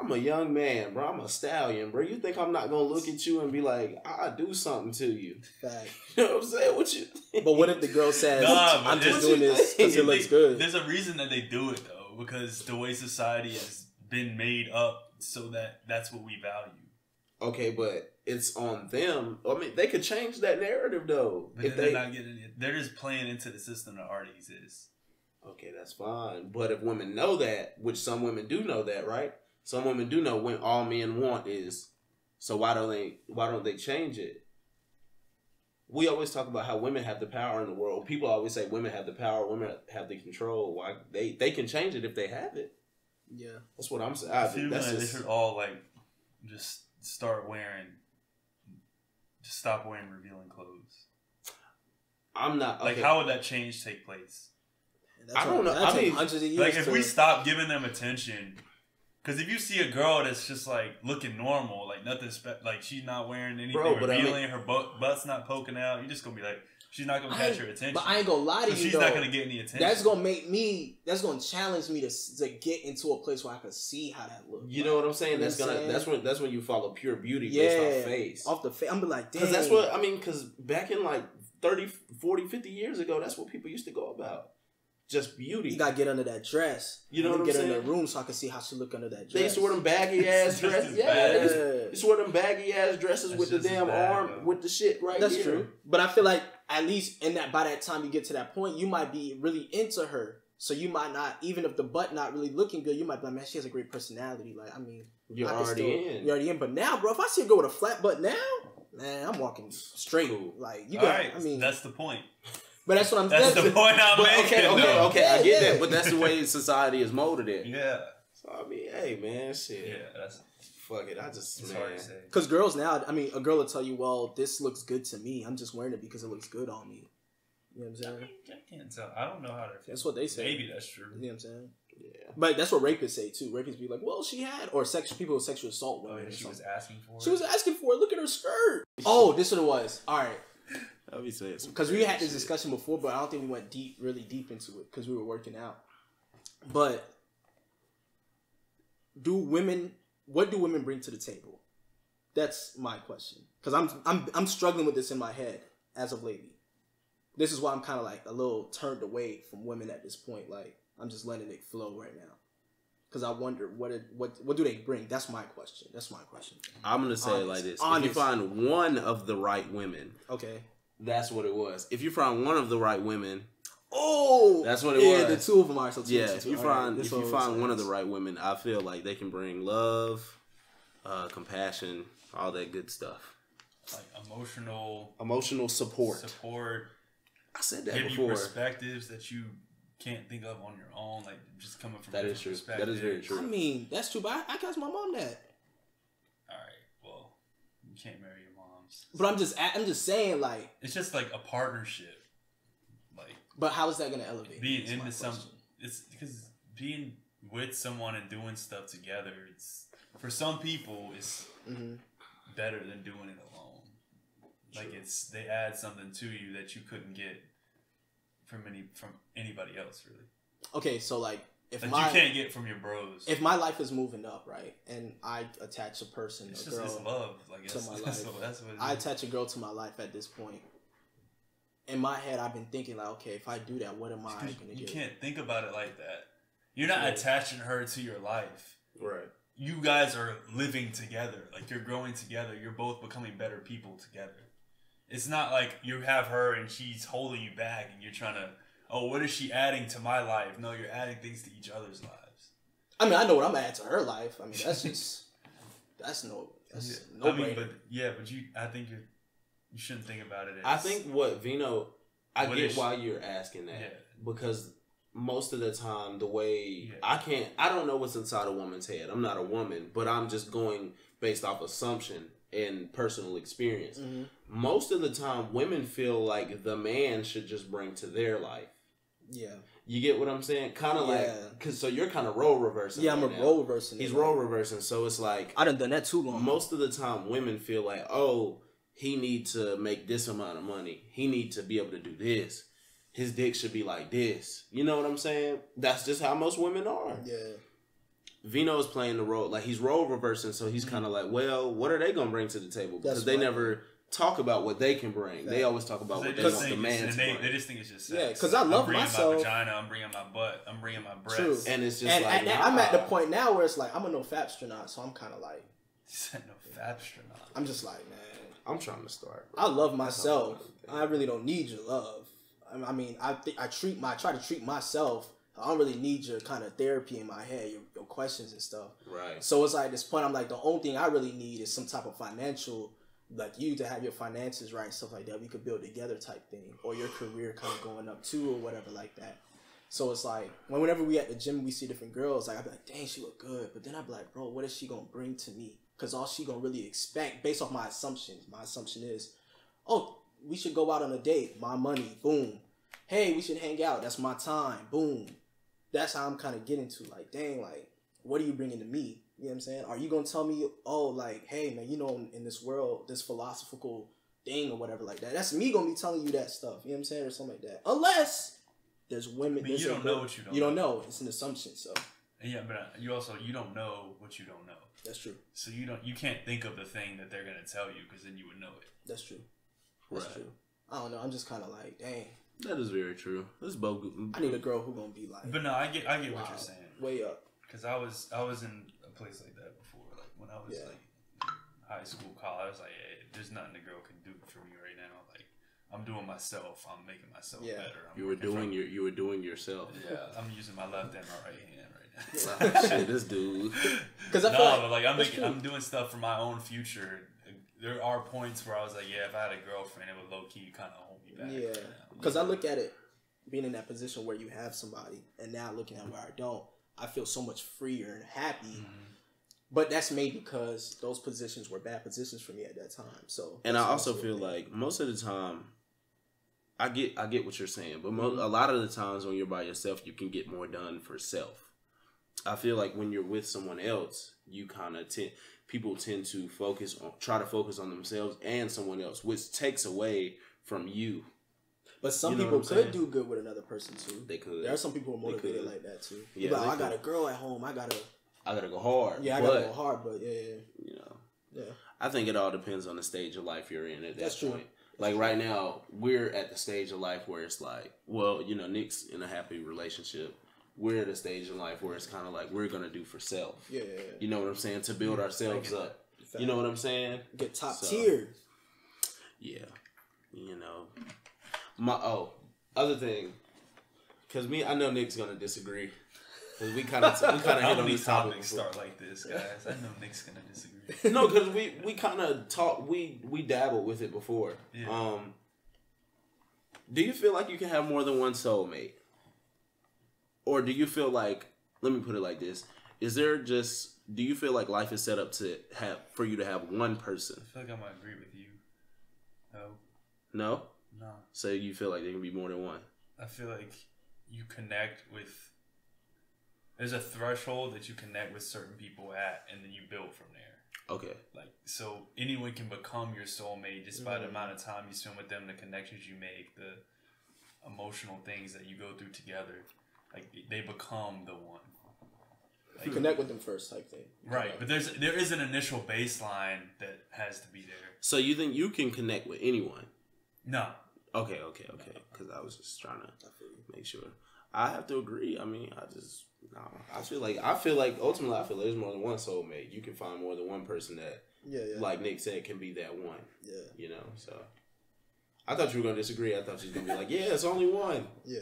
I'm a young man, bro. I'm a stallion, bro. You think I'm not gonna look at you and be like, I'll do something to you? Fact. You know what I'm saying? What you? But what if the girl says, I'm just doing this because it looks good? There's a reason that they do it though, because the way society has been made up so that's what we value. Okay, but it's on them. I mean, they could change that narrative though. But if they're not getting it. They're just playing into the system that already exists. Okay, that's fine. But if women know that, which some women do know that, right? Some women do know when all men want is. So why don't they change it? We always talk about how women have the power in the world. People always say women have the power, women have the control. Why they can change it if they have it. Yeah, that's what I'm saying. They should all like just stop wearing revealing clothes. I'm not like. How would that change take place? I don't know. I mean, like if we stop giving them attention, because if you see a girl that's just like looking normal, like nothing, like she's not wearing anything revealing, her butt's not poking out, you're just gonna be like, she's not gonna catch your attention. But I ain't gonna lie to you, she's not gonna get any attention. That's gonna challenge me to get into a place where I can see how that looks. You know what I'm saying? That's when you follow pure beauty based off the face. I'm be like, damn. Because that's what I mean. Because back in like 30, 40, 50 years ago, that's what people used to go about. Just beauty. You gotta get under that dress. You know what I'm saying? Get in the room so I can see how she look under that dress. They used to wear them baggy ass dresses. They used to wear them baggy ass dresses with the damn arm with the shit right That's true. But I feel like at least by that time you get to that point, you might be really into her. So you might not, even if the butt not really looking good, you might be like, man, she has a great personality. Like, I mean, you're already in. But now, bro, if I see a girl with a flat butt now, man, I'm walking straight. Cool. Like, you got. Right. I mean, that's the point. But that's what I'm. That's the point I'm making. Okay, I get that, but that's the way society is molded in. Yeah. So I mean, hey man, shit. Yeah, that's fuck it. It's hard to say. Because girls now, I mean, a girl will tell you, "Well, this looks good to me. I'm just wearing it because it looks good on me." You know what I'm saying? I can't tell. I don't know how to. That's what they say. Maybe that's true. You know what I'm saying? Yeah. But that's what rapists say too. Rapists be like, "Well, she had," or people with sexual assault women. She was asking for it. She was asking for it. Look at her skirt. Oh, this is what it was. All right. Because we had this discussion before, but I don't think we went really deep into it because we were working out. But what do women bring to the table? That's my question. Because I'm struggling with this in my head as of lately. This is why I'm kind of like a little turned away from women at this point. Like I'm just letting it flow right now. Because I wonder what do they bring? That's my question. I'm gonna say it like this: if you find one of the right women, okay. That's what it was. If you find one of the right women, that's what it was. Yeah, the two of them are. So if you find one of the right women, I feel like they can bring love, compassion, all that good stuff. like emotional support. I said that before. Perspectives that you can't think of on your own, like just coming from that is true. That is very true. I mean, that's true, but I asked my mom that. All right, well, you can't marry your moms. But I'm just saying, like, it's just like a partnership, like. But how is that gonna elevate? Being into it's because being with someone and doing stuff together. It's for some people, it's better than doing it alone. True. Like they add something to you that you couldn't get from anybody else, really. Okay, so like if you can't get from your bros. If my life is moving up, right, and I attach a person, it's a girl, it's love, like to my life. That's what it is. I attach a girl to my life at this point. In my head, I've been thinking like, okay, if I do that, what am I gonna do? You can't think about it like that. You're not attaching her to your life, right? You guys are living together, like you're growing together. You're both becoming better people together. It's not like you have her and she's holding you back and you're trying to, oh, what is she adding to my life? No, you're adding things to each other's lives. I mean, I know what I'm adding to her life. I mean, that's just, no I mean, I think you shouldn't think about it as... I think I get why you're asking that. Because most of the time, the way... I don't know what's inside a woman's head. I'm not a woman, but I'm just going based off assumption and personal experience. Mm-hmm. Most of the time, women feel like the man should just bring to their life. Yeah. You get what I'm saying? Kind of like... So you're kind of role reversing. Yeah, I'm role reversing. He's role reversing, so it's like... I done that too long. Most of the time, women feel like, oh, he need to make this amount of money. He need to be able to do this. His dick should be like this. You know what I'm saying? That's just how most women are. Yeah. Vino is playing the role, like he's role reversing, so he's kind of like, well, what are they going to bring to the table? Because they never talk about what they can bring. They always talk about what they want the man to bring. They just think it's just sex. Yeah, because I love myself. I'm bringing my vagina, I'm bringing my butt, I'm bringing my breasts. True. And it's just like... I'm at the point now where it's like, I'm a no fap astronaut, so I'm kind of like... You said no fap astronaut. I'm just like, man. I'm trying to start. Bro. I love myself. I really don't need your love. I mean, I try to treat myself. I don't really need your kind of therapy in my head, your questions and stuff. Right. So it's like at this point, I'm like, the only thing I really need is some type of financial, like you to have your finances right and stuff like that. We could build together type thing, or your career kind of going up too, or whatever like that. So it's like whenever we at the gym, we see different girls. Like I'd be like, dang, she look good, but then I'd be like, bro, what is she gonna bring to me? Because all she gonna really expect, based off my assumptions, my assumption is, oh, we should go out on a date. My money, boom. Hey, we should hang out. That's my time, boom. That's how I'm kind of getting to, like, dang, like, what are you bringing to me? You know what I'm saying? Are you gonna tell me, oh, like, hey, man, you know, in this world, this philosophical thing or whatever like that. That's me gonna be telling you that stuff. You know what I'm saying, or something like that. Unless there's women. I mean, you don't know what you don't. You don't know. It's an assumption. So. Yeah, but you don't know what you don't know. That's true. So you can't think of the thing that they're gonna tell you because then you would know it. That's true. That's true. I don't know. I'm just kind of like, dang. That is very true. This both. I need a girl who gonna be like. But no, I get what you're saying. Way up. Because I was in a place like that before. Like when I was like high school, college, I was like, hey, there's nothing a girl can do for me right now. Like I'm doing myself. I'm making myself better. You were doing yourself. Yeah, I'm using my left and my right hand right now. Shit, this dude. Because but like I'm doing stuff for my own future. There are points where I was like, yeah, if I had a girlfriend, it would low key kind of hold me back. Yeah, because I look at it, being in that position where you have somebody, and now looking at where I don't, I feel so much freer and happy. Mm-hmm. But that's maybe because those positions were bad positions for me at that time. So, and I also feel like most of the time, I get what you're saying, but a lot of the times when you're by yourself, you can get more done for self. I feel like when you're with someone else, you kind of people tend to try to focus on themselves and someone else, which takes away from you. But some people could do good with another person too. They could. There are some people who are motivated like that too. Yeah, like, I got a girl at home. I gotta go hard. Yeah, I gotta go hard. But you know, I think it all depends on the stage of life you're in at that point. True. Like right now, we're at the stage of life where it's like, well, you know, Nick's in a happy relationship. We're at a stage in life where it's kind of like we're gonna do for self. Yeah. You know what I'm saying? To build ourselves up. You know what I'm saying? Get top tier. Yeah. You know. Other thing, because I know Nick's gonna disagree. Because we kind of hit on this topic. Start like this, guys. I know Nick's gonna disagree. No, because we kind of talk. We dabbled with it before. Yeah. Do you feel like you can have more than one soulmate, or do you feel like? Let me put it like this: do you feel like life is set up for you to have one person? I feel like I might agree with you. No. No. So you feel like there can be more than one? I feel like you connect with. There's a threshold that you connect with certain people at, and then you build from there. Okay. Like, so anyone can become your soulmate just by the amount of time you spend with them, the connections you make, the emotional things that you go through together. Like, they become the one. Like, you connect with them first, type thing. Right, but there is an initial baseline that has to be there. So you think you can connect with anyone? No. Okay. Because I was just trying to make sure. I have to agree. I mean, I feel like ultimately there's more than one soulmate. You can find more than one person that, like Nick said, can be that one. Yeah. You know, so. I thought you were going to disagree. I thought you were going to be like, yeah, it's only one. Yeah.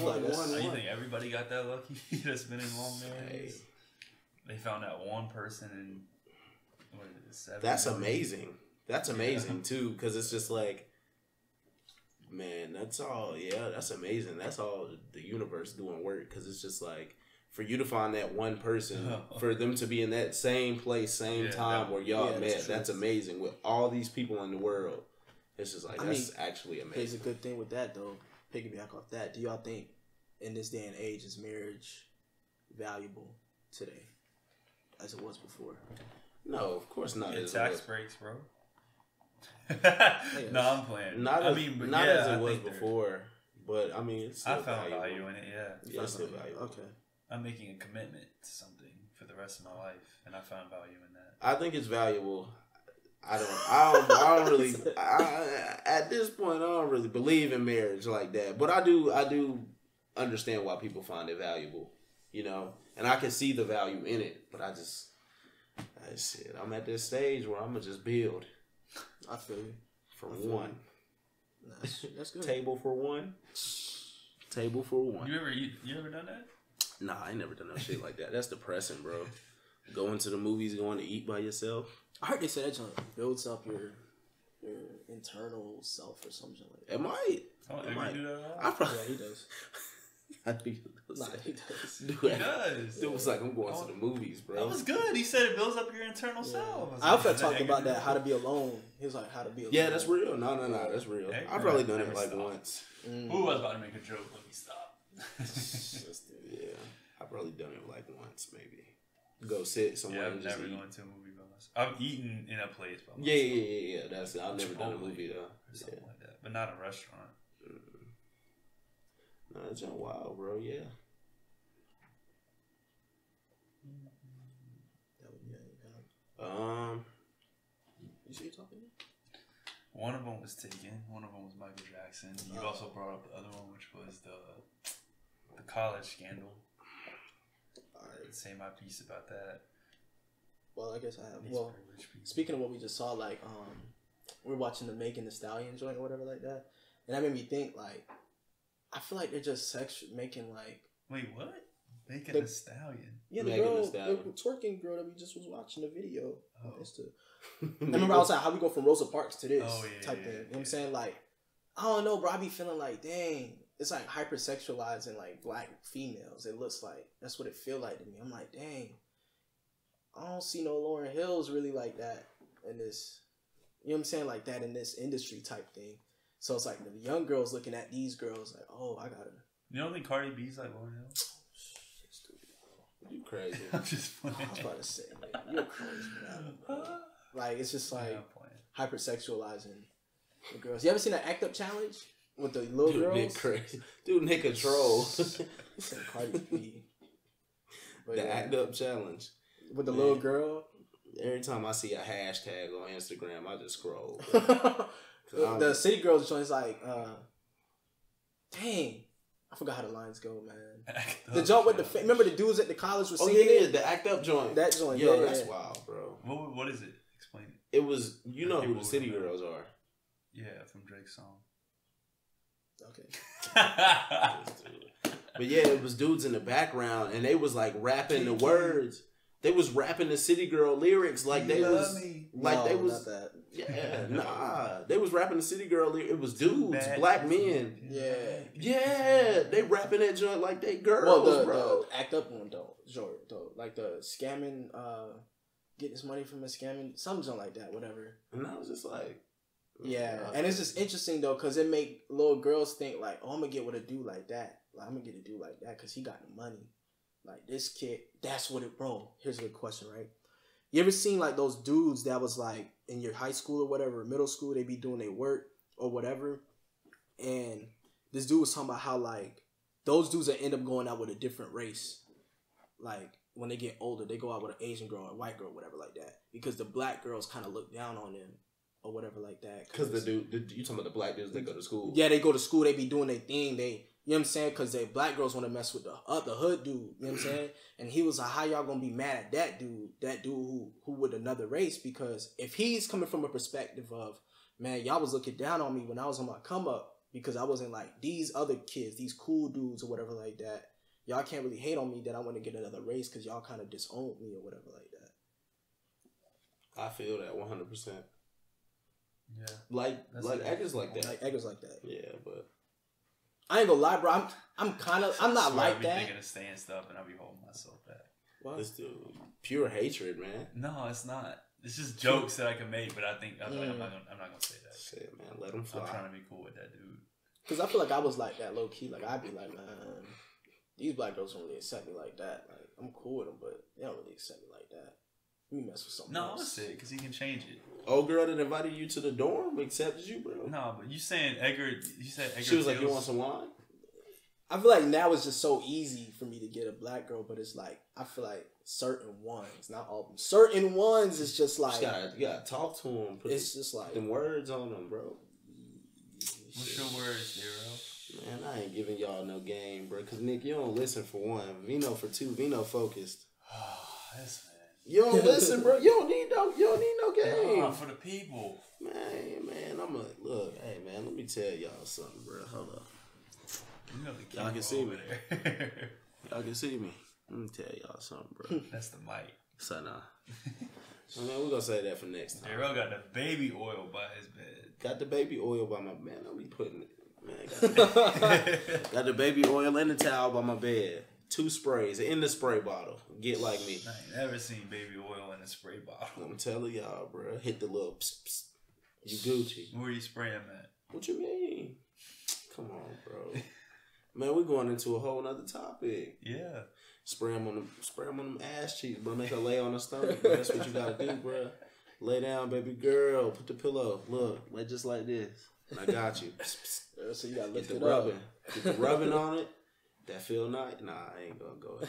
one. You think everybody got that lucky that's been in long marriages? Hey. They found that one person in, what is it, 7 That's amazing. That's amazing, too, because it's just like, man, that's all. Yeah, that's amazing. That's all the universe doing work, because it's just like, for you to find that one person, for them to be in that same place, same time where y'all met, that's amazing. With all these people in the world, it's just like, that's actually amazing. Here's a good thing with that, though. Piggyback off that. Do y'all think in this day and age is marriage valuable today as it was before? No, of course not. Yeah, tax breaks, bro. No, I'm playing. Not as it was before, but I mean, it's still I found value in it. Yeah, it's still valuable. Okay. I'm making a commitment to something for the rest of my life, and I found value in that. I think it's valuable. I don't really. At this point, I don't really believe in marriage like that. But I do understand why people find it valuable, you know. And I can see the value in it. But I'm at this stage where I'm gonna just build. I feel you. From one. That's good. Table for one. Table for one. You ever done that? Nah, I ain't never done no shit like that. That's depressing, bro. Going to the movies, going to eat by yourself. I heard they said that builds up your internal self or something like that. It might. It might. Do that at all? I probably. Yeah, he does. He does. Dude, he does. It was like, I'm going to the movies, bro. That was good. He said it builds up your internal self. I also talked about that, how to be alone. He was like, how to be alone. Yeah, that's real. No, that's real. I've probably done it like once. Ooh, I was about to make a joke. Let me stop. Yeah, I've probably done it like once, maybe. Go sit somewhere. Yeah, I've never gone to a movie by myself. I've eaten in a place by myself. Yeah. That's it. I've never done a movie though. Or something like that, but not a restaurant. No, that's just wild, bro. Yeah. You see you talking? One of them was taken. One of them was Michael Jackson. You also brought up the other one, which was the college scandal. Say my piece about that. Well, I guess I have. Well, speaking of what we just saw, like, we're watching the Megan Thee Stallion joint or whatever like that, and that made me think, like, I feel like they're just making like. Wait, what? Megan Thee Stallion. Yeah, the twerking girl that we just was watching the video. I remember I was like, how we go from Rosa Parks to this type thing. You know what I'm saying? Like, I don't know, bro. I be feeling like, dang, it's like hypersexualizing like black females. It looks like that's what it feel like to me. I'm like, dang, I don't see no Lauryn Hills really like that in this. You know what I'm saying? Like that in this industry type thing. So it's like the young girls looking at these girls like, oh, I gotta. You don't think Cardi B's like Lauryn Hill? You crazy. I'm just playing. I was about to say, like, you're crazy, man. Like, it's just like hypersexualizing the girls. You ever seen that Act Up challenge with the little girls? Nick crazy. Dude, Nick a troll. Cardi B. But the Act Up challenge. With the little girl? Every time I see a hashtag on Instagram, I just scroll. The City Girls joint is like, dang. I forgot how the lines go, man. The joint with the remember the dudes at the college was singing it? The Act Up joint. That joint, Yo, that's wild, bro. What is it? Explain it. It was, you know who the City Girls are. Yeah, from Drake's song. Okay. But yeah, it was dudes in the background, and they was like rapping the words. They was rapping the City Girl lyrics like they was like they was. Not that. Yeah, nah. They was rapping the City Girl lyrics. It was dudes, black men. Yeah. They rapping that joint like they girls, bro. The act up one though, like the scamming, get this money from a scamming, something like that, whatever. And I was just like, yeah. And it's just interesting though, cause it make little girls think like, oh, I'm gonna get with a dude like that. Like, I'm gonna get a dude like that, cause he got the money. Like this kid, that's what it, bro. Here's a good question, right? You ever seen like those dudes that was like in your high school or whatever, middle school, they be doing their work or whatever, and this dude was talking about how like those dudes that end up going out with a different race, like when they get older, they go out with an Asian girl or a white girl, whatever like that, because the black girls kind of look down on them or whatever like that. Because the dude, you talking about the black dudes that go to school? Yeah, they go to school, they be doing their thing, you know what I'm saying? Because they black girls want to mess with the hood dude, you know what I'm saying? And he was like, how y'all gonna be mad at that dude who with another race? Because if he's coming from a perspective of, man, y'all was looking down on me when I was on my come up because I wasn't like these other kids, these cool dudes or whatever like that. Y'all can't really hate on me that I want to get another race because y'all kind of disowned me or whatever like that. I feel that 100%. Yeah. Like actors like that. Like actors like that. Yeah, but I ain't gonna lie, bro. I'm not like I be that. thinking of saying stuff and I be holding myself back. What? It's pure hatred, man. No, it's not. It's just jokes that I can make, but I think I'm not gonna say that. Shit, man, let him fly. I'm trying to be cool with that dude. Cause I feel like I was like that low key. Like I'd be like, man, these black girls don't really accept me like that. Like I'm cool with them, but they don't really accept me like that. Let me mess with something else. No, I'm gonna say it because he can change it. Old girl that invited you to the dorm accepted you, bro. No, but you saying Edgar? You said Edgar. She was like, "You want some wine?" I feel like now it's just so easy for me to get a black girl, but it's like I feel like certain ones, not all of them. Certain ones, it's just like you gotta talk to them. It's just like them words on them, bro. What's your words, Zero? Man, I ain't giving y'all no game, bro. Cause Nick, you don't listen for one. Vino for two. Vino focused. This man. You don't listen, bro. You don't need no game. Nah, for the people. Man, look. Hey, man, let me tell y'all something, bro. Hold up. You know y'all can see me. There. Y'all can see me. Let me tell y'all something, bro. That's the mic. So nah. I mean, we're gonna say that for next time. Darrell got the baby oil by his bed. Got the baby oil by my man. I'll be putting it. Man, got the baby oil and the towel by my bed. 2 sprays in the spray bottle. Get like me. I ain't never seen baby oil in a spray bottle. I'm telling y'all, bro. Hit the little psst, psst. You Gucci. Where you spraying at? What you mean? Come on, bro. Man, we're going into a whole nother topic. Yeah. Spray them on them ass cheeks, bro. Make her lay on her stomach. Bro. That's what you gotta do, bro. Lay down, baby girl. Put the pillow. Look, lay just like this. And I got you. So you gotta lift Get it the up. rubbing. Get the rubbing on it. That feel nice. Nah, I ain't gonna go.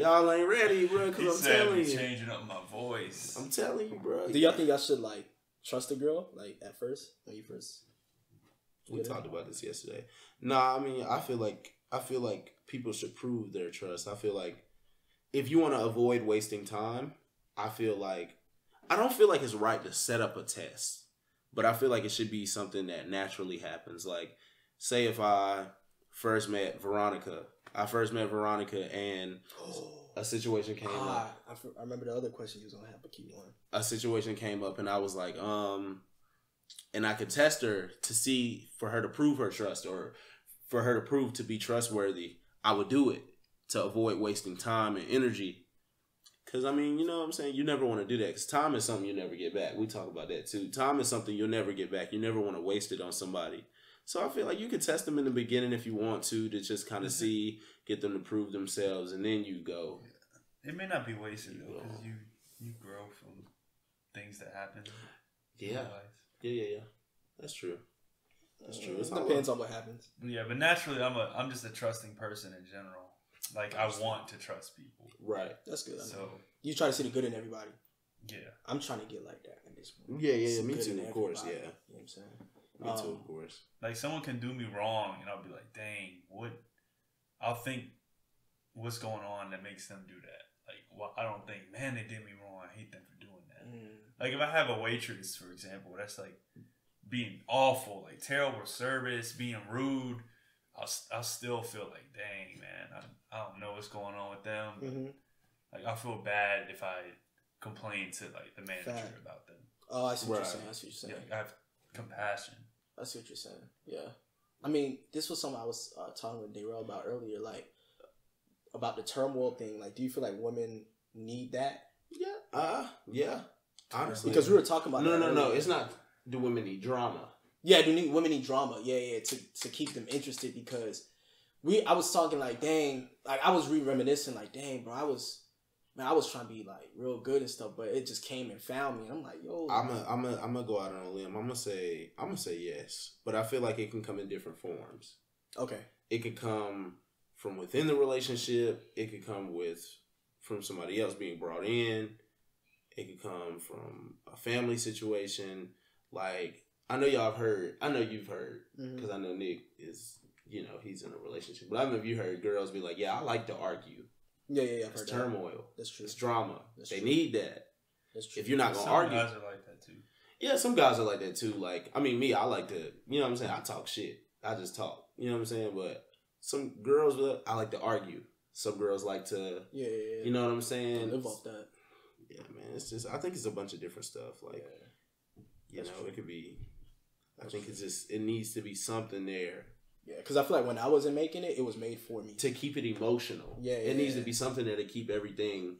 Y'all ain't ready, bro. Cause I'm telling you, changing up my voice. I'm telling you, bro. Do y'all think y'all should like trust a girl like at first when you first? We talked about this yesterday. Nah, I mean, I feel like people should prove their trust. I feel like if you want to avoid wasting time, I don't feel like it's right to set up a test, but I feel like it should be something that naturally happens. Like, say if I first met Veronica and a situation came up. I remember the other question you was gonna have, but keep going. A situation came up and I was like, and I could test her to see for her to prove her trust or for her to prove to be trustworthy. I would do it to avoid wasting time and energy. Cause I mean, you know what I'm saying? You never want to do that because time is something you never get back. We talk about that too. Time is something you'll never get back. You never want to waste it on somebody. So I feel like you could test them in the beginning if you want to just kind of see, get them to prove themselves, and then you go. It may not be wasted though, because you grow from things that happen. Yeah. Yeah. That's true. That's true. It depends on what happens. Yeah, but naturally, I'm just a trusting person in general. Like I want to trust people. Right. That's good. So you try to see the good in everybody. Yeah. I'm trying to get like that in this one. Yeah. Me too. Of course. Yeah. You know what I'm saying? Me too. Of course. Like someone can do me wrong, and I'll be like, "Dang, what?" I'll think, "What's going on that makes them do that?" Like, well, I don't think, "Man, they did me wrong. I hate them for doing that." Like if I have a waitress, for example, that's like being awful, like terrible service, being rude, I still feel like, dang, man, I don't know what's going on with them. Mm-hmm. Like, I feel bad if I complain to like the manager about them. Oh, I see what you're saying. I see what you're saying. Yeah, I have compassion. I see what you're saying. Yeah. I mean, this was something I was talking with Daryl about earlier, like about the turmoil thing. Like, do you feel like women need that? Yeah. Yeah. Honestly, because we were talking about no. It's not. Do women need drama? Yeah, women need drama? Yeah. To keep them interested, because I was talking like, dang, like I was reminiscing like, dang, bro, I was trying to be like real good and stuff, but it just came and found me, and I'm like, yo, I'm gonna go out on a limb. I'm gonna say yes, but I feel like it can come in different forms. Okay, it could come from within the relationship. It could come from somebody else being brought in. It could come from a family situation. Like, I know y'all have heard. I know you've heard, because I know Nick is, he's in a relationship. But I don't know if you heard girls be like, yeah, I like to argue. Yeah. It's turmoil. That's true. It's drama. They true. need that. That's true. If you're not going to argue. Some guys are like that too. Yeah, some guys are like that too. Like, I mean, me, I like to, you know what I'm saying? I talk shit. I just talk. You know what I'm saying? But some girls, I like to argue. Some girls like to, you know what I'm saying? Live off that. Yeah, man. It's just, I think it's a bunch of different stuff. Like, it could be, I think it's just, it needs to be something there. Yeah, because I feel like when I wasn't making it, it was made for me. To keep it emotional. Yeah. It needs to be something there to keep everything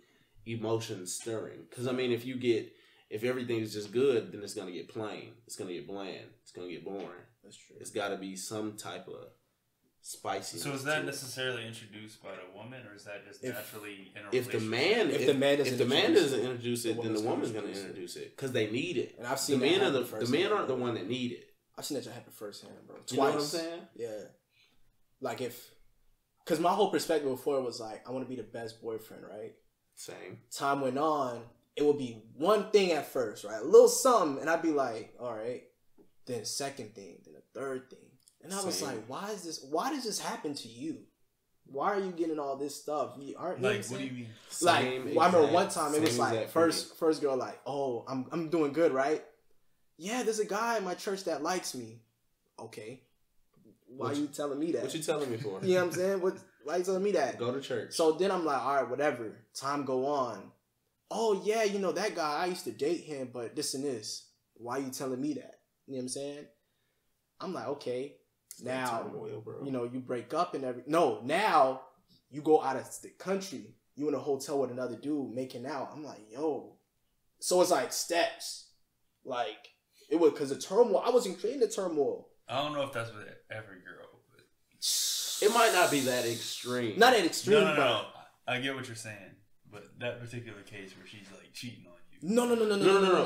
emotion stirring. Because, I mean, if everything is just good, then it's going to get plain. It's going to get bland. It's going to get boring. That's true. It's got to be some type of spiciness. So is that necessarily introduced by the woman, or is that just naturally in a if the relationship? man doesn't introduce it, then the woman's going to introduce it, because they need it. And I've seen the men aren't the one that need it. I've seen that happen firsthand, bro. Twice. You know what I'm saying? Yeah. Like because my whole perspective before was like, I want to be the best boyfriend, right? Same. Time went on, it would be one thing at first, right? A little something, and I'd be like, all right. Then a second thing, then a third thing. And I was like, why does this happen to you? Why are you getting all this stuff? You aren't like, what do you mean? Like, I remember one time it was like first girl like, oh, I'm doing good, right? Yeah, there's a guy in my church that likes me. Okay. Why are you telling me that? What you telling me for? You know what I'm saying? Why are you telling me that? Go to church. So then I'm like, all right, whatever. Time go on. Oh, yeah, that guy, I used to date him, but this and this. Why are you telling me that? You know what I'm saying? I'm like, okay. Now, turmoil, bro. You break up and now you go out of the country. You in a hotel with another dude making out. I'm like, yo. So it's like steps. Like, it was because of turmoil. I wasn't creating the turmoil. I don't know if that's with every girl, but it might not be that extreme. Not that extreme. No. I get what you're saying, but that particular case where she's like cheating on you. No.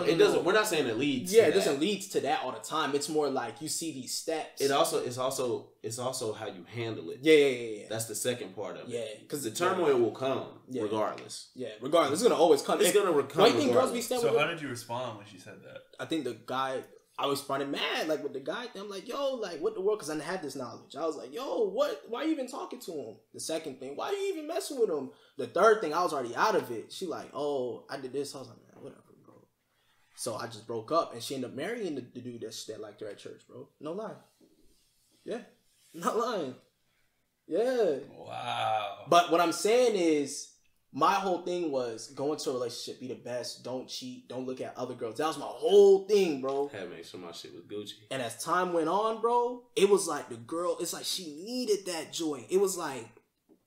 It doesn't. We're not saying it leads. Yeah, it doesn't lead to that all the time. It's more like you see these steps. It's also how you handle it. Yeah. That's the second part of it. Yeah, because the turmoil will come regardless. Yeah, regardless, it's gonna always come. It's gonna come. Why do you think girls be standing? So how did you respond when she said that? I think the guy. I responded mad, like with the guy. I'm like, yo, like what the world? Because I had this knowledge. I was like, yo, what? Why are you even talking to him? The second thing, why are you even messing with him? The third thing, I was already out of it. She like, oh, I did this. I was like, man, whatever, bro. So I just broke up, and she ended up marrying the dude that liked her at church, bro. No lie. Yeah, not lying. Yeah. Wow. But what I'm saying is, my whole thing was go into a relationship, be the best, don't cheat, don't look at other girls. That was my whole thing, bro. Had to make sure my shit was Gucci. And as time went on, bro, it was like the girl, it's like she needed that joy. It was like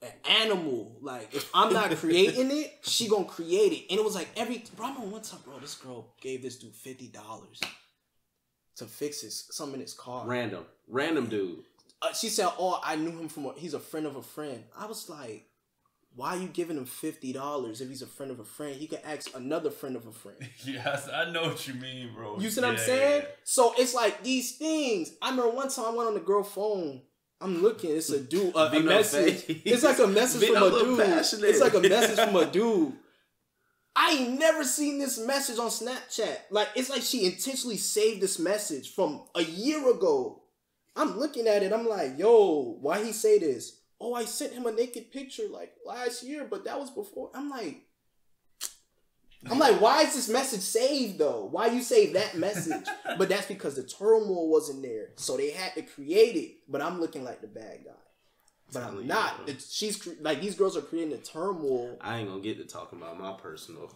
an animal. Like, if I'm not creating it, she gonna create it. And it was like bro, I remember one time, bro, this girl gave this dude $50 to fix something in his car. Random dude. She said, oh, I knew him he's a friend of a friend. I was like, why are you giving him $50 if he's a friend of a friend? He could ask another friend of a friend. Yes, I know what you mean, bro. You see what I'm saying? Yeah. So it's like these things. I remember one time I went on the girl phone. I'm looking. It's a dude. A message. It's like a message from a dude. It's like a message from a dude. I ain't never seen this message on Snapchat. Like, it's like she intentionally saved this message from a year ago. I'm looking at it. I'm like, yo, why he say this? Oh, I sent him a naked picture like last year, but that was before. I'm like, I'm like, why is this message saved though? Why you save that message? But that's because the turmoil wasn't there, so they had to create it. But I'm looking like the bad guy. But I'm not. She's like, these girls are creating the turmoil. I ain't gonna get to talking about my personal.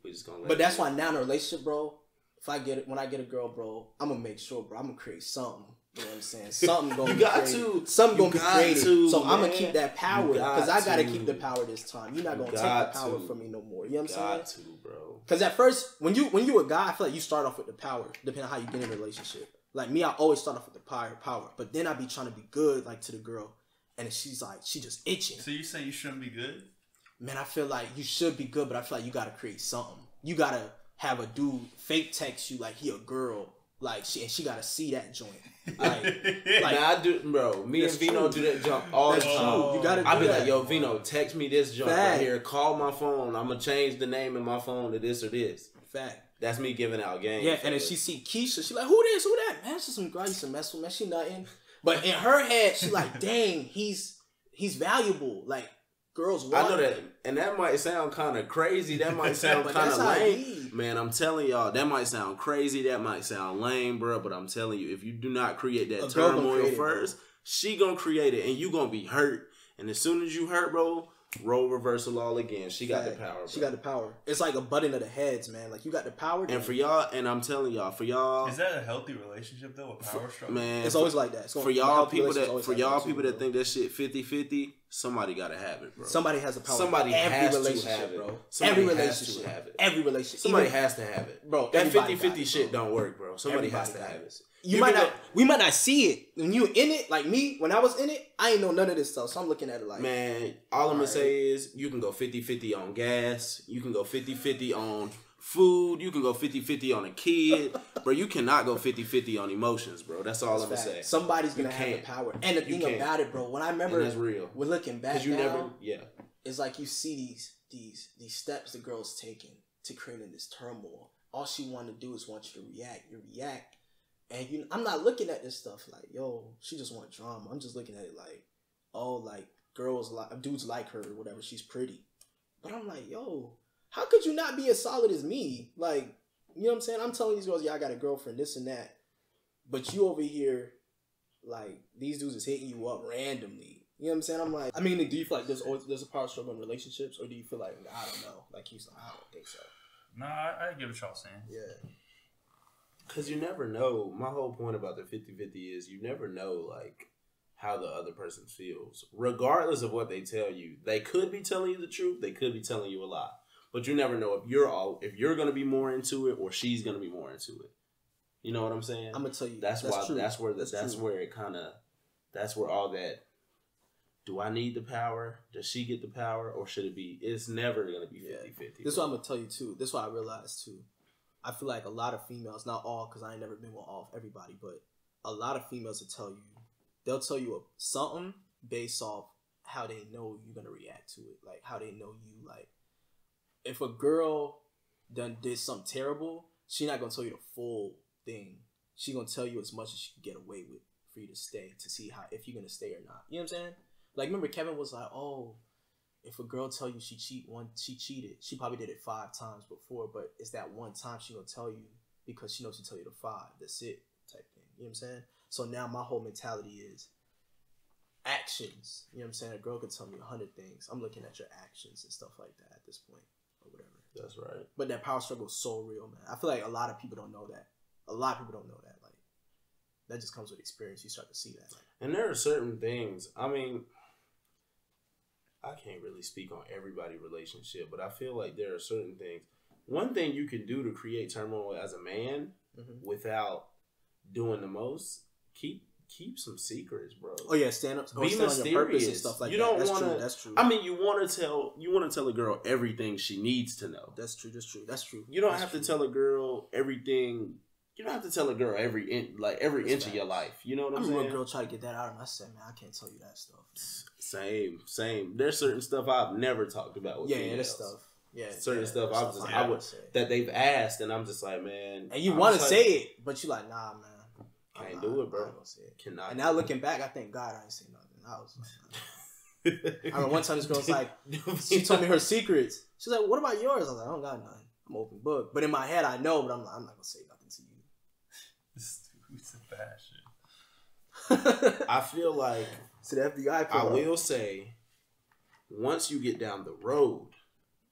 We just gonna. But that's why now in a relationship, bro. When I get a girl, bro, I'm gonna make sure, bro. I'm gonna create something. You know what I'm saying? Something gonna be created. Something gonna be created. So I'm gonna keep that power because I gotta keep the power this time. You're not gonna take the power from me no more. You know what I'm saying? Bro. Because at first, when you a guy, I feel like you start off with the power, depending on how you get in a relationship. Like me, I always start off with the power, but then I be trying to be good, like to the girl, and she's like, she just itching. So you saying you shouldn't be good? Man, I feel like you should be good, but I feel like you gotta create something. You gotta have a dude fake text you like he a girl, like she gotta see that joint. Like I do, bro. Me and Vino do that jump all the time. You gotta. I be like, yo, Vino, text me this jump right here. Call my phone. I'm gonna change the name in my phone to this or this. Fact. That's me giving out game. Yeah, and then she see Keisha, she like, who this, who that? Man, it's just some girl I used to mess with, man. She nothing. But in her head, she like, dang, he's valuable. Like. Girls want I know that, and that might sound kind of crazy. That might sound kind of lame. Man, I'm telling y'all, that might sound crazy. That might sound lame, bro. But I'm telling you, if you do not create that turmoil first, she gonna create it, and you gonna be hurt. And as soon as you hurt, bro, role reversal all again. She got the power, bro. She got the power. It's like a button of the heads, man. Like you got the power. And for y'all, and I'm telling y'all, for y'all, is that a healthy relationship though? A power struggle, man. It's always like that. For y'all people that think that shit 50-50, somebody gotta have it, bro. Somebody has the power. Somebody has to have it, bro. Every relationship. Every relationship. Somebody has to have it, bro. That 50-50 shit don't work, bro. Somebody has to have it. We might not see it when you in it. Like me, when I was in it, I ain't know none of this stuff. So I'm looking at it like, man, all I'm gonna say is you can go 50-50 on gas. You can go 50-50 on food. You can go 50-50 on a kid. Bro, you cannot go 50-50 on emotions, bro. That's all I'm gonna say. Somebody's gonna have the power. And the thing about it, bro, when I remember, and that's real. We're looking back now, it's like you see these steps the girl's taking to creating this turmoil. All she want to do is want you to react. You react. And I'm not looking at this stuff like, yo, she just want drama. I'm just looking at it like, oh, like dudes like her or whatever. She's pretty. But I'm like, yo, how could you not be as solid as me? Like, you know what I'm saying? I'm telling these girls, yeah, I got a girlfriend, this and that. But you over here, like, these dudes is hitting you up randomly. You know what I'm saying? I'm like, I mean, do you feel like there's a power struggle in relationships? Or do you feel like, I don't know? Like, he's like, I don't think so. No, I get what y'all saying. Yeah. Because you never know. My whole point about the 50-50 is you never know, like, how the other person feels. Regardless of what they tell you. They could be telling you the truth. They could be telling you a lie. But you never know if you're going to be more into it or she's going to be more into it. You know what I'm saying? I'm going to tell you. That's where all that, do I need the power? Does she get the power? Or should it be, it's never going to be 50-50. This is what I'm going to tell you, too. This is what I realized, too. I feel like a lot of females, not all, because I ain't never been with all of everybody, but a lot of females they'll tell you something based off how they know you're going to react to it. Like, how they know you, like, if a girl did something terrible, she not going to tell you the full thing. She going to tell you as much as she can get away with for you to stay, to see if you're going to stay or not. You know what I'm saying? Like, remember Kevin was like, oh, if a girl tell you she cheated, she probably did it 5 times before, but it's that one time she gonna tell you because she knows she tell you the 5. That's it, type thing. You know what I'm saying? So now my whole mentality is actions. You know what I'm saying? A girl could tell me 100 things. I'm looking at your actions and stuff like that at this point, or whatever. That's right. But that power struggle is so real, man. I feel like a lot of people don't know that. A lot of people don't know that. Like, that just comes with experience. You start to see that. Like, and there are certain things. I mean, I can't really speak on everybody's relationship, but I feel like there are certain things. One thing you can do to create turmoil as a man without doing the most, keep some secrets, bro. Oh yeah, stand up, be mysterious, on your purpose and stuff like you that. Don't want to. That's true. I mean, you want to tell a girl everything she needs to know. That's true. You don't have to tell a girl everything. You don't have to tell a girl every inch of your life. You know what I'm saying? A girl try to get that out of me. I said, man, I can't tell you that stuff. Same. There's certain stuff I've never talked about with females. This stuff. Yeah, certain stuff that they've asked, and I'm just like, man. And you want to say it, but you like, nah, man. Can't do it, bro. Say it. Cannot. And now looking back, I thank God I ain't say nothing. I was like, I remember one time this girl was like, she told me her secrets. She was like, what about yours? I was like, I don't got none. I'm open book. But in my head, I know, but I'm not going to say nothing to you. This dude's a bastard. I feel like to the FBI. I will say, once you get down the road,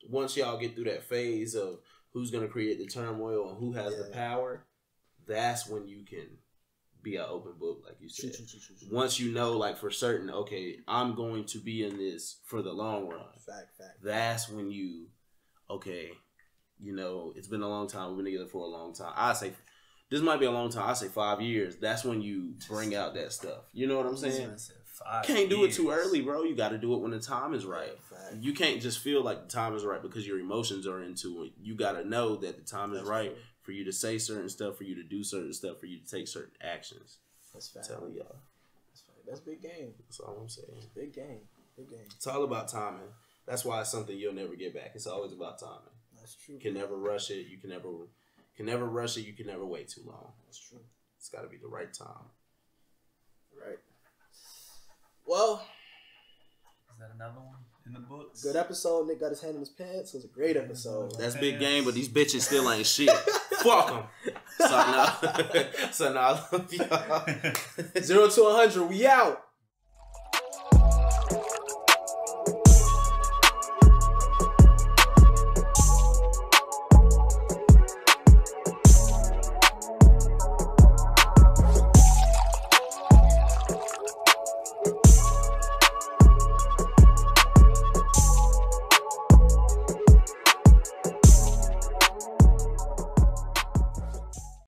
once y'all get through that phase of who's going to create the turmoil and who has the power, that's when you can be an open book, like you said. True. Once you know, like for certain, okay, I'm going to be in this for the long run. Fact. That's when you, okay, you know, it's been a long time. We've been together for a long time. I say, this might be a long time. I say 5 years. That's when you bring out that stuff. You know what I'm saying? You can't do it too early, bro. You got to do it when the time is right. You can't just feel like the time is right because your emotions are into it. You got to know that the time is right for you to say certain stuff, for you to do certain stuff, for you to take certain actions. That's fact. I'm telling y'all. That's big game. That's all I'm saying. Big game. It's all about timing. That's why it's something you'll never get back. It's always about timing. That's true. You can never rush it. You can never rush it. You can never wait too long. That's true. It's got to be the right time. Right. Well, is that another one in the books? Good episode. Nick got his hand in his pants. It was a great episode. That's big game, but these bitches still ain't shit. Fuck them. So now, I love y'all. 0 to 100. We out.